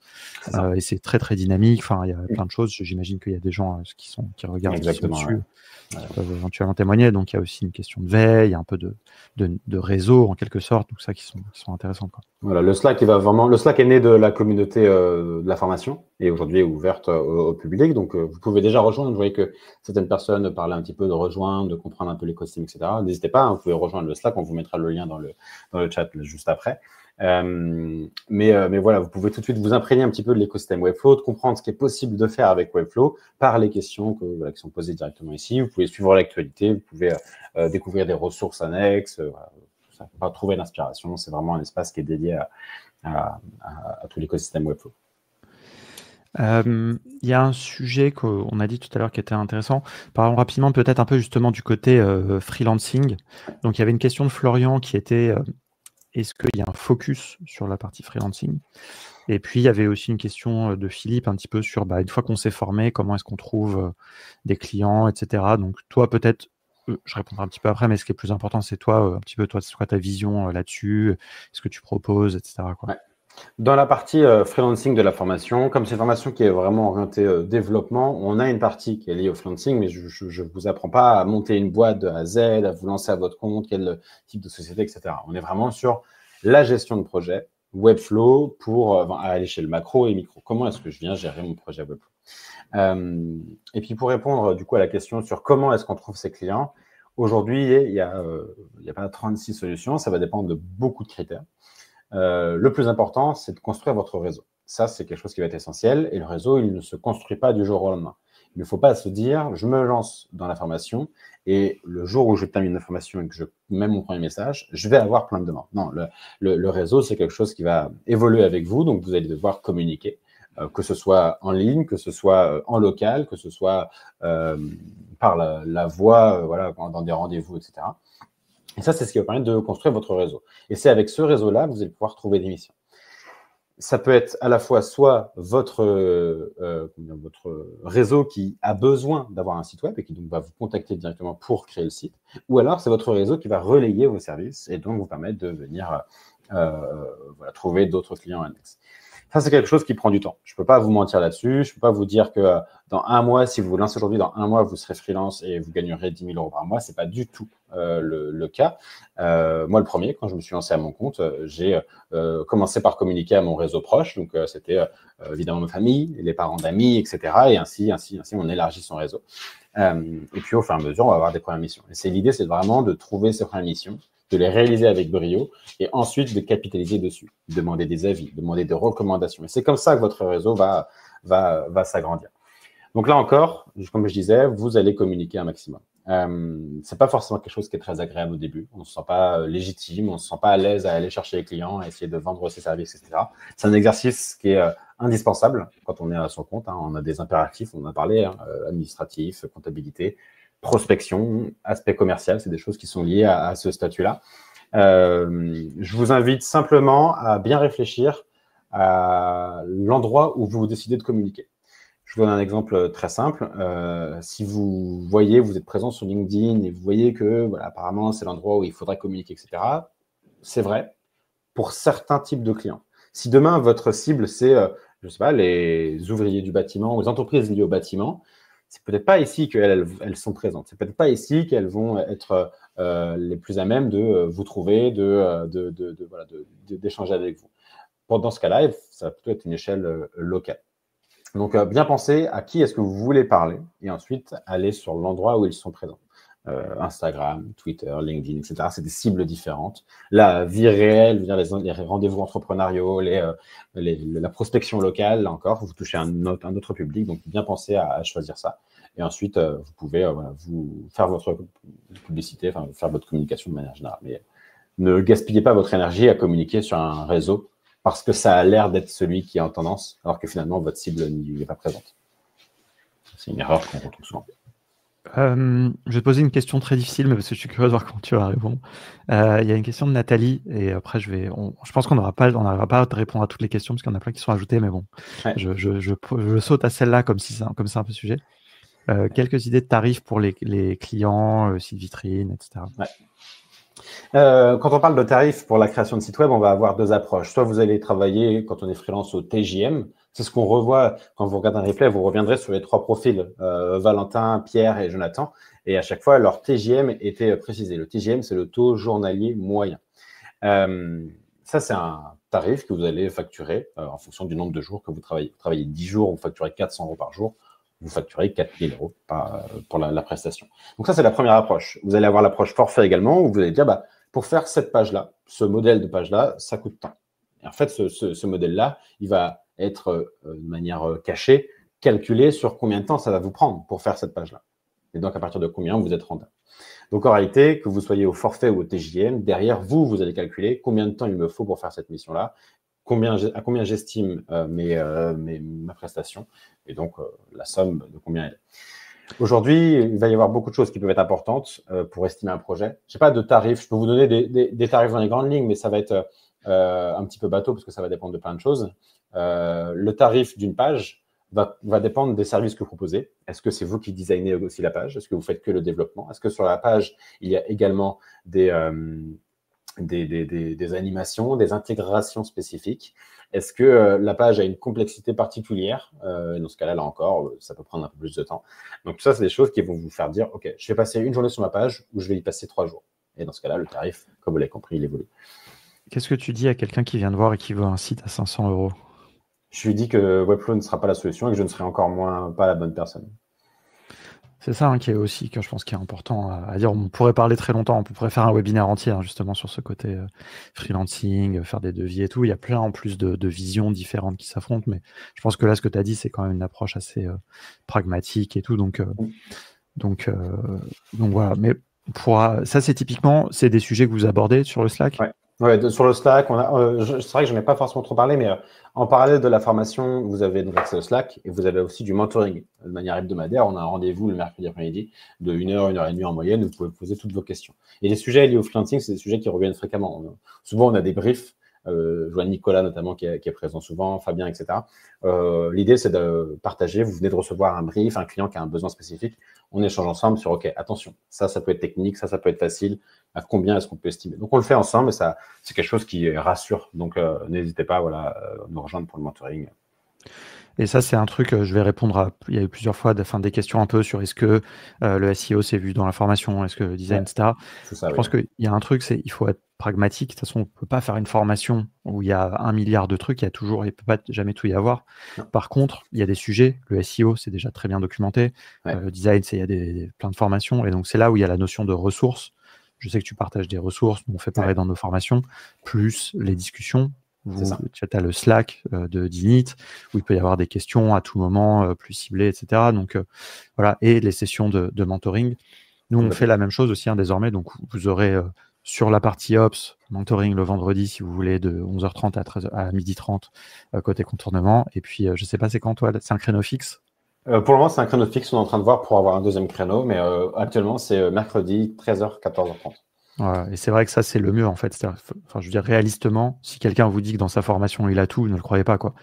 Et c'est très, très dynamique. Enfin, il y a plein de choses. J'imagine qu'il y a des gens qui regardent, qui sont dessus, qui peuvent éventuellement témoigner. Donc, il y a aussi une question de veille, un peu de réseau, en quelque sorte. Donc, ça qui sont intéressantes, quoi. Voilà, le Slack est né de la communauté de la formation et aujourd'hui est ouverte au public. Donc, vous pouvez déjà rejoindre. Vous voyez que certaines personnes parlaient un petit peu de rejoindre, de comprendre un peu l'écosystème, etc. N'hésitez pas, vous pouvez rejoindre le Slack. On vous mettra le lien dans le chat juste après. Mais voilà, vous pouvez tout de suite vous imprégner un petit peu de l'écosystème Webflow, de comprendre ce qui est possible de faire avec Webflow par les questions qui sont posées directement ici. Vous pouvez suivre l'actualité, vous pouvez découvrir des ressources annexes, pas trouver l'inspiration. C'est vraiment un espace qui est dédié à tout l'écosystème Webflow. Il y a un sujet qu'on a dit tout à l'heure qui était intéressant. Parlons rapidement peut-être un peu justement du côté freelancing. Donc il y avait une question de Florian qui était est-ce qu'il y a un focus sur la partie freelancing? Et puis il y avait aussi une question de Philippe un petit peu sur une fois qu'on s'est formé, comment est-ce qu'on trouve des clients, etc. Donc toi peut-être, je répondrai un petit peu après, mais ce qui est plus important, c'est toi, un petit peu toi, c'est quoi ta vision là-dessus, ce que tu proposes, etc. quoi. Ouais. Dans la partie freelancing de la formation, comme c'est une formation qui est vraiment orientée développement, on a une partie qui est liée au freelancing, mais je ne vous apprends pas à monter une boîte de A à Z, à vous lancer à votre compte, quel type de société, etc. On est vraiment sur la gestion de projet, Webflow, pour à l'échelle macro et micro. Comment est-ce que je viens gérer mon projet Webflow? Et puis pour répondre du coup à la question sur comment est-ce qu'on trouve ses clients, aujourd'hui, il y a pas 36 solutions, ça va dépendre de beaucoup de critères. Le plus important, c'est de construire votre réseau. Ça, c'est quelque chose qui va être essentiel. Et le réseau, il ne se construit pas du jour au lendemain. Il ne faut pas se dire, je me lance dans la formation et le jour où je termine la formation et que je mets mon premier message, je vais avoir plein de demandes. Non, le réseau, c'est quelque chose qui va évoluer avec vous. Donc, vous allez devoir communiquer, que ce soit en ligne, que ce soit en local, que ce soit par la voix, voilà, dans des rendez-vous, etc. Et ça, c'est ce qui va permettre de construire votre réseau. Et c'est avec ce réseau-là que vous allez pouvoir trouver des missions. Ça peut être à la fois soit votre réseau qui a besoin d'avoir un site web et qui donc va vous contacter directement pour créer le site, ou alors c'est votre réseau qui va relayer vos services et donc vous permettre de venir trouver d'autres clients annexes. Ça, c'est quelque chose qui prend du temps. Je ne peux pas vous mentir là-dessus. Je ne peux pas vous dire que dans un mois, si vous vous lancez aujourd'hui, dans un mois, vous serez freelance et vous gagnerez 10 000 euros par mois. Ce n'est pas du tout le cas. Moi, le premier, quand je me suis lancé à mon compte, j'ai commencé par communiquer à mon réseau proche. Donc, c'était évidemment ma famille, les parents d'amis, etc. Et ainsi, on élargit son réseau. Et puis, au fur et à mesure, on va avoir des premières missions. Et l'idée, c'est vraiment de trouver ces premières missions, de les réaliser avec brio et ensuite de capitaliser dessus, demander des avis, demander des recommandations. Et c'est comme ça que votre réseau va s'agrandir. Donc là encore, comme je disais, vous allez communiquer un maximum. C'est pas forcément quelque chose qui est très agréable au début. On ne se sent pas légitime, on ne se sent pas à l'aise à aller chercher les clients, à essayer de vendre ses services, etc. C'est un exercice qui est indispensable quand on est à son compte. On a des impératifs, on en a parlé, administratif, comptabilité, prospection, aspect commercial, c'est des choses qui sont liées à ce statut-là. Je vous invite simplement à bien réfléchir à l'endroit où vous décidez de communiquer. Je vous donne un exemple très simple. Si vous voyez, vous êtes présent sur LinkedIn et vous voyez que, voilà, apparemment, c'est l'endroit où il faudrait communiquer, etc., c'est vrai pour certains types de clients. Si demain, votre cible, c'est, je ne sais pas, les ouvriers du bâtiment ou les entreprises liées au bâtiment, c'est peut-être pas ici qu'elles sont présentes. C'est peut-être pas ici qu'elles vont être les plus à même de vous trouver, d'échanger avec vous. Dans ce cas-là, ça va plutôt être une échelle locale. Donc, bien penser à qui est-ce que vous voulez parler et ensuite aller sur l'endroit où ils sont présents. Instagram, Twitter, LinkedIn, etc. C'est des cibles différentes. La vie réelle, les rendez-vous entrepreneuriaux, la prospection locale, là encore, vous touchez un autre public, donc bien penser à choisir ça. Et ensuite, vous pouvez vous faire votre publicité, faire votre communication de manière générale. Mais ne gaspillez pas votre énergie à communiquer sur un réseau parce que ça a l'air d'être celui qui est en tendance, alors que finalement, votre cible n'y est pas présente. C'est une erreur qu'on retrouve souvent. Je vais te poser une question très difficile, mais parce que je suis curieux de voir comment tu vas répondre. Il y a une question de Nathalie, et après je pense qu'on n'arrivera pas à te répondre à toutes les questions, parce qu'il y en a plein qui sont ajoutées, mais bon, ouais. je saute à celle-là comme c'est un peu sujet. Quelques idées de tarifs pour les clients, site vitrine, etc. Ouais. Quand on parle de tarifs pour la création de site web, on va avoir deux approches. Soit vous allez travailler, quand on est freelance, au TJM. C'est ce qu'on revoit quand vous regardez un replay. Vous reviendrez sur les trois profils, Valentin, Pierre et Jonathan. Et à chaque fois, leur TJM était précisé. Le TJM, c'est le taux journalier moyen. Ça, c'est un tarif que vous allez facturer en fonction du nombre de jours que vous travaillez. Vous travaillez 10 jours, vous facturez 400 € par jour. Vous facturez 4 000 € pour la prestation. Donc ça, c'est la première approche. Vous allez avoir l'approche forfait également, où vous allez dire, pour faire cette page-là, ce modèle de page-là, ça coûte tant. Et en fait, ce modèle-là, il va être de manière cachée, calculé sur combien de temps ça va vous prendre pour faire cette page-là. Et donc, à partir de combien vous êtes rentable. Donc, en réalité, que vous soyez au forfait ou au TJM, derrière vous allez calculer combien de temps il me faut pour faire cette mission-là, à combien j'estime ma prestation, et donc la somme de combien elle est. Aujourd'hui, il va y avoir beaucoup de choses qui peuvent être importantes pour estimer un projet. Je n'ai pas de tarifs, je peux vous donner des tarifs dans les grandes lignes, mais ça va être un petit peu bateau parce que ça va dépendre de plein de choses. Le tarif d'une page va dépendre des services que vous proposez. Est-ce que c'est vous qui designez aussi la page? Est-ce que vous faites que le développement? Est-ce que sur la page, il y a également des animations, des intégrations spécifiques? Est-ce que la page a une complexité particulière? Dans ce cas-là, là encore, ça peut prendre un peu plus de temps. Donc, tout ça, c'est des choses qui vont vous faire dire, OK, je vais passer une journée sur ma page ou je vais y passer 3 jours. Et dans ce cas-là, le tarif, comme vous l'avez compris, il évolue. Qu'est-ce que tu dis à quelqu'un qui vient de voir et qui veut un site à 500 €? Je lui dis que Webflow ne sera pas la solution et que je ne serai encore moins pas la bonne personne. C'est ça qui est aussi, que je pense, qui est important à dire. On pourrait parler très longtemps, on pourrait faire un webinaire entier justement sur ce côté freelancing, faire des devis et tout. Il y a plein en plus de visions différentes qui s'affrontent, mais je pense que là, ce que tu as dit, c'est quand même une approche assez pragmatique et tout. Donc voilà. Mais ça, c'est typiquement, c'est des sujets que vous abordez sur le Slack. Ouais, sur le Slack, c'est vrai que je n'en ai pas forcément trop parlé, mais en parallèle de la formation, vous avez donc accès au Slack et vous avez aussi du mentoring de manière hebdomadaire. On a un rendez-vous le mercredi après-midi de 1h, 1h30 en moyenne où vous pouvez poser toutes vos questions. Et les sujets liés au freelancing, c'est des sujets qui reviennent fréquemment. Souvent, on a des briefs. Je vois Nicolas notamment qui est présent souvent, Fabien, etc. L'idée, c'est de partager. Vous venez de recevoir un brief, un client qui a un besoin spécifique. On échange ensemble sur, OK, attention, ça peut être technique, ça peut être facile. À combien est-ce qu'on peut estimer? Donc, on le fait ensemble et ça, c'est quelque chose qui rassure. Donc, n'hésitez pas à nous rejoindre pour le mentoring. Et ça, c'est un truc, je vais répondre il y a eu plusieurs fois des questions un peu sur est-ce que le SEO c'est vu dans la formation, est-ce que le design, etc. Je pense qu'il y a un truc, c'est il faut être pragmatique. De toute façon, on ne peut pas faire une formation où il y a 1 milliard de trucs, il ne peut pas jamais tout y avoir. Non. Par contre, il y a des sujets, le SEO, c'est déjà très bien documenté. Le design, il y a plein de formations. Et donc, c'est là où il y a la notion de ressources. Je sais que tu partages des ressources, on fait pareil dans nos formations, plus les discussions. Tu as le Slack de Dinit, où il peut y avoir des questions à tout moment, plus ciblées, etc. Donc, voilà, et les sessions de mentoring. Nous, on fait la même chose aussi désormais. Donc, vous aurez sur la partie Ops, mentoring le vendredi, si vous voulez, de 11h30 à 12h30, côté contournement. Et puis, je ne sais pas, c'est quand, toi? C'est un créneau fixe? Pour le moment, c'est un créneau fixe. On est en train de voir pour avoir un deuxième créneau. Mais actuellement, c'est mercredi, 13h, 14h30. Ouais, et c'est vrai que ça, c'est le mieux, en fait. Enfin, je veux dire, réalistement, si quelqu'un vous dit que dans sa formation, il a tout, ne le croyez pas, quoi.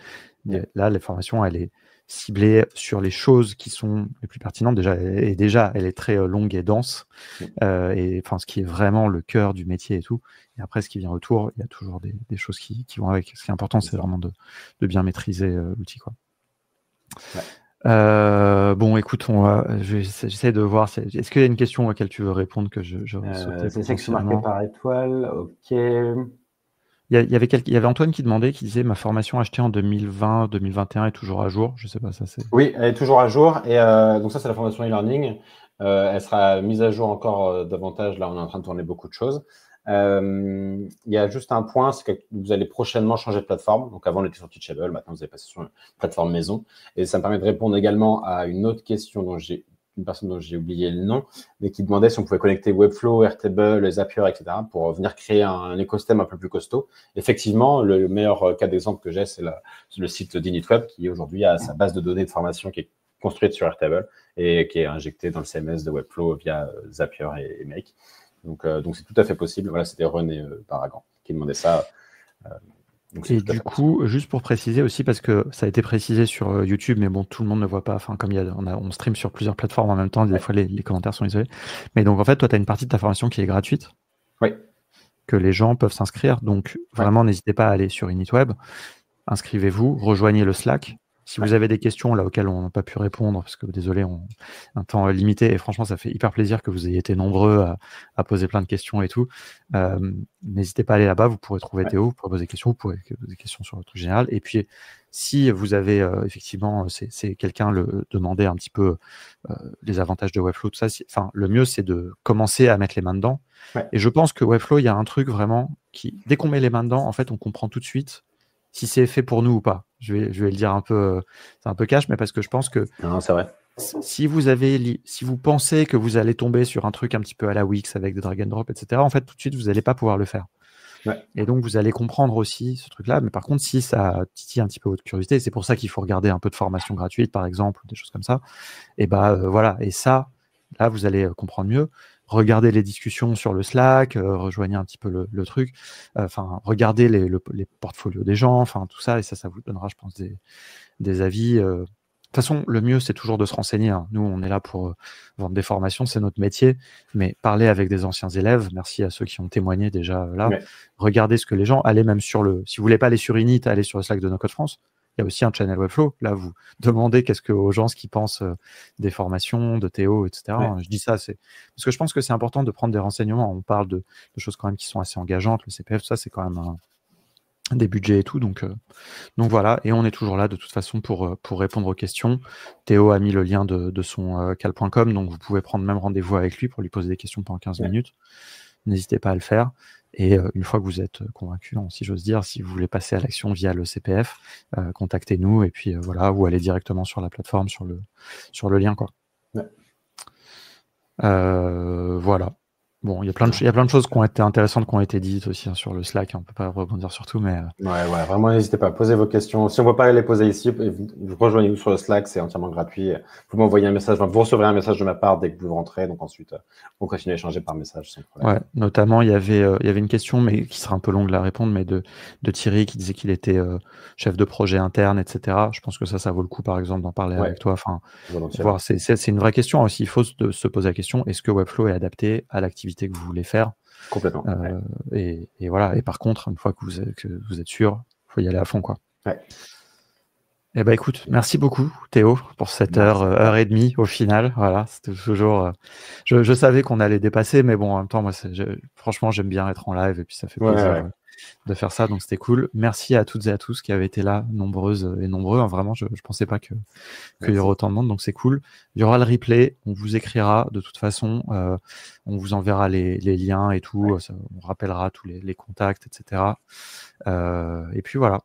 Là, la formation, elle est ciblée sur les choses qui sont les plus pertinentes. Déjà, elle est très longue et dense. Et enfin, ce qui est vraiment le cœur du métier et tout. Et après, ce qui vient autour, il y a toujours des choses qui vont avec. Ce qui est important, c'est vraiment de bien maîtriser l'outil, quoi. Bon, écoute, j'essaie de voir. Est-ce qu'il y a une question à laquelle tu veux répondre que j'aurais sauté C'est section marquée potentiellement? par étoile. OK. Il y avait Antoine qui demandait, qui disait ma formation achetée en 2020, 2021 est toujours à jour. Je sais pas, ça c'est. Oui, elle est toujours à jour. Et donc ça, c'est la formation e-learning. Elle sera mise à jour encore davantage. Là, on est en train de tourner beaucoup de choses. Il y a juste un point, c'est que vous allez prochainement changer de plateforme. Donc avant, on était sur Teachable. Maintenant, vous allez passer sur une plateforme maison. Et ça me permet de répondre également à une autre question une personne dont j'ai oublié le nom, mais qui demandait si on pouvait connecter Webflow, Airtable, Zapier, etc. pour venir créer un écosystème un peu plus costaud. Effectivement, le meilleur cas d'exemple que j'ai, c'est le site d'InitWeb qui aujourd'hui a sa base de données de formation qui est construite sur Airtable et qui est injectée dans le CMS de Webflow via Zapier et Make. Donc c'est tout à fait possible. Voilà, c'était René Paragan qui demandait ça. Et du coup, juste pour préciser aussi, parce que ça a été précisé sur YouTube, mais bon, tout le monde ne voit pas. Enfin, comme on stream sur plusieurs plateformes en même temps, des fois les commentaires sont isolés. Mais donc, en fait, toi, tu as une partie de ta formation qui est gratuite. Oui. Que les gens peuvent s'inscrire. Donc, vraiment, n'hésitez pas à aller sur InitWeb. Inscrivez-vous, rejoignez le Slack. Si vous avez des questions là auxquelles on n'a pas pu répondre, parce que désolé, on a un temps limité, et franchement, ça fait hyper plaisir que vous ayez été nombreux à poser plein de questions et tout. N'hésitez pas à aller là-bas, vous pourrez trouver Théo, vous pourrez poser des questions, vous pourrez poser des questions sur le truc général. Et puis, si vous avez effectivement, c'est quelqu'un le demander un petit peu les avantages de Webflow, tout ça, le mieux, c'est de commencer à mettre les mains dedans. Et je pense que Webflow, il y a un truc vraiment qui, dès qu'on met les mains dedans, en fait, on comprend tout de suite si c'est fait pour nous ou pas. Je vais le dire un peu, c'est un peu cash, mais parce que je pense que non, c'est vrai. Si vous pensez que vous allez tomber sur un truc un petit peu à la Wix avec des drag and drop, etc., en fait, tout de suite, vous n'allez pas pouvoir le faire. Et donc, vous allez comprendre aussi ce truc-là. Mais par contre, si ça titille un petit peu votre curiosité, c'est pour ça qu'il faut regarder un peu de formation gratuite, par exemple, des choses comme ça. Et voilà. Et ça, là, vous allez comprendre mieux. Regardez les discussions sur le Slack, rejoignez un petit peu le truc. Regardez les portfolios des gens, tout ça. Et ça vous donnera, je pense, des avis. De toute façon, le mieux, c'est toujours de se renseigner. Hein. Nous, on est là pour vendre des formations, c'est notre métier. Mais parler avec des anciens élèves, merci à ceux qui ont témoigné déjà là. Regardez ce que les gens, allez même si vous voulez pas aller sur Init, allez sur le Slack de No Code France. Il y a aussi un channel Webflow. Là, vous demandez aux gens ce qu'ils pensent des formations, de Théo, etc. Je dis ça, c'est parce que je pense que c'est important de prendre des renseignements. On parle de choses quand même qui sont assez engageantes. Le CPF, ça, c'est quand même des budgets et tout. Donc voilà, et on est toujours là de toute façon pour répondre aux questions. Théo a mis le lien de son cal.com, donc vous pouvez prendre même rendez-vous avec lui pour lui poser des questions pendant 15 minutes. N'hésitez pas à le faire. Et une fois que vous êtes convaincu, si j'ose dire, si vous voulez passer à l'action via le CPF, contactez-nous et puis voilà, ou allez directement sur la plateforme, sur le lien, quoi. Voilà. Bon, il y a plein de choses qui ont été intéressantes, qui ont été dites aussi sur le Slack. On ne peut pas rebondir sur tout, mais... vraiment, n'hésitez pas à poser vos questions. Si on ne peut pas les poser ici, vous rejoignez-nous sur le Slack, c'est entièrement gratuit. Vous m'envoyez un message, vous recevrez un message de ma part dès que vous rentrez. Donc ensuite, on continue à échanger par message sans problème. Ouais, notamment, il y avait une question, mais qui sera un peu longue à répondre, mais de Thierry qui disait qu'il était chef de projet interne, etc. Je pense que ça vaut le coup, par exemple, d'en parler avec toi. Voir, c'est une vraie question aussi. Il faut se poser la question, est-ce que Webflow est adapté à l'activité que vous voulez faire? Complètement. Et voilà. Et par contre, une fois que vous êtes sûr, il faut y aller à fond, quoi. Eh ben, écoute, merci beaucoup, Théo, pour cette heure et demie au final. Voilà, c'était toujours. Je savais qu'on allait dépasser, mais bon, en même temps, moi, franchement, j'aime bien être en live et puis ça fait plaisir de faire ça, donc c'était cool. Merci à toutes et à tous qui avaient été là, nombreuses et nombreux. Hein, vraiment, je pensais pas qu'il y aurait autant de monde, donc c'est cool. Il y aura le replay, on vous écrira de toute façon, on vous enverra les liens et tout, on rappellera tous les contacts, etc. Et puis voilà.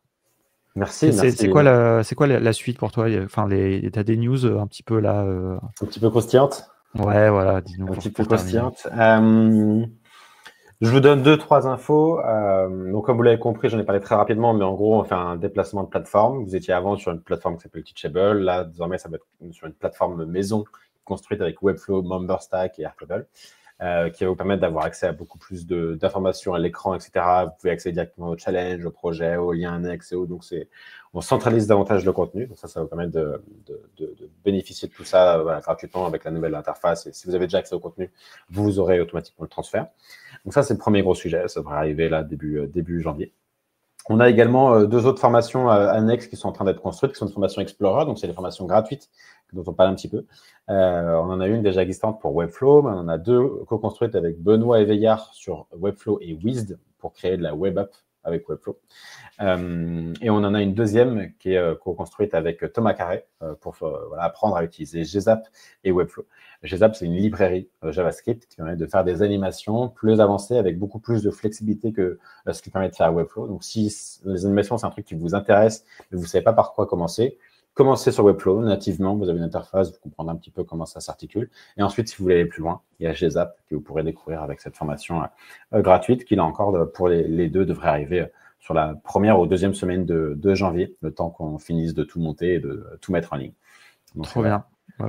Merci. C'est quoi la suite pour toi? T'as des news un petit peu là un petit peu croustillantes. Ouais, voilà, dis-nous. Un petit peu croustillantes. Je vous donne 2-3 infos. Donc, comme vous l'avez compris, j'en ai parlé très rapidement, mais en gros, on fait un déplacement de plateforme. Vous étiez avant sur une plateforme qui s'appelle Teachable. Là, désormais, ça va être sur une plateforme maison construite avec Webflow, MemberStack et Airtable. Qui va vous permettre d'avoir accès à beaucoup plus d'informations à l'écran, etc. Vous pouvez accéder directement au challenge, au projet, aux liens annexes et autres. Donc, on centralise davantage le contenu. Donc, ça va vous permettre de bénéficier de tout ça gratuitement avec la nouvelle interface. Et si vous avez déjà accès au contenu, vous aurez automatiquement le transfert. Donc, ça, c'est le premier gros sujet. Ça devrait arriver là début janvier. On a également 2 autres formations annexes qui sont en train d'être construites, qui sont des formations Explorer, donc c'est des formations gratuites dont on parle un petit peu. On en a une déjà existante pour Webflow, mais on en a 2 co-construites avec Benoît Éveillard sur Webflow et Wizd pour créer de la web app avec Webflow. Et on en a une deuxième qui est co-construite avec Thomas Carré pour apprendre à utiliser GZApp et Webflow. GZApp, c'est une librairie JavaScript qui permet de faire des animations plus avancées avec beaucoup plus de flexibilité que ce qui permet de faire Webflow. Donc, si les animations, c'est un truc qui vous intéresse, mais vous ne savez pas par quoi commencer, commencez sur Webflow nativement. Vous avez une interface, vous comprenez un petit peu comment ça s'articule. Et ensuite, si vous voulez aller plus loin, il y a GZApp que vous pourrez découvrir avec cette formation gratuite qui, là encore, pour les 2, devrait arriver sur la première ou deuxième semaine de janvier, le temps qu'on finisse de tout monter et de tout mettre en ligne. Donc, trop bien.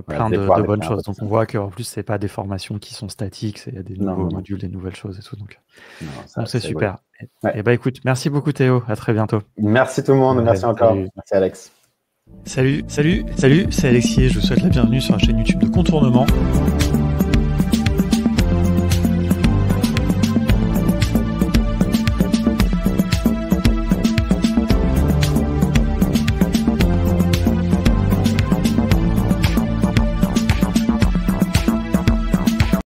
Plein de bonnes choses. Donc, on voit qu'en plus, ce n'est pas des formations qui sont statiques, il y a des nouveaux modules, des nouvelles choses et tout. Donc c'est super. Et écoute, merci beaucoup Théo. À très bientôt. Merci tout le monde. Merci encore. Merci Alex. Salut, c'est Alexis et je vous souhaite la bienvenue sur la chaîne YouTube de Contournement.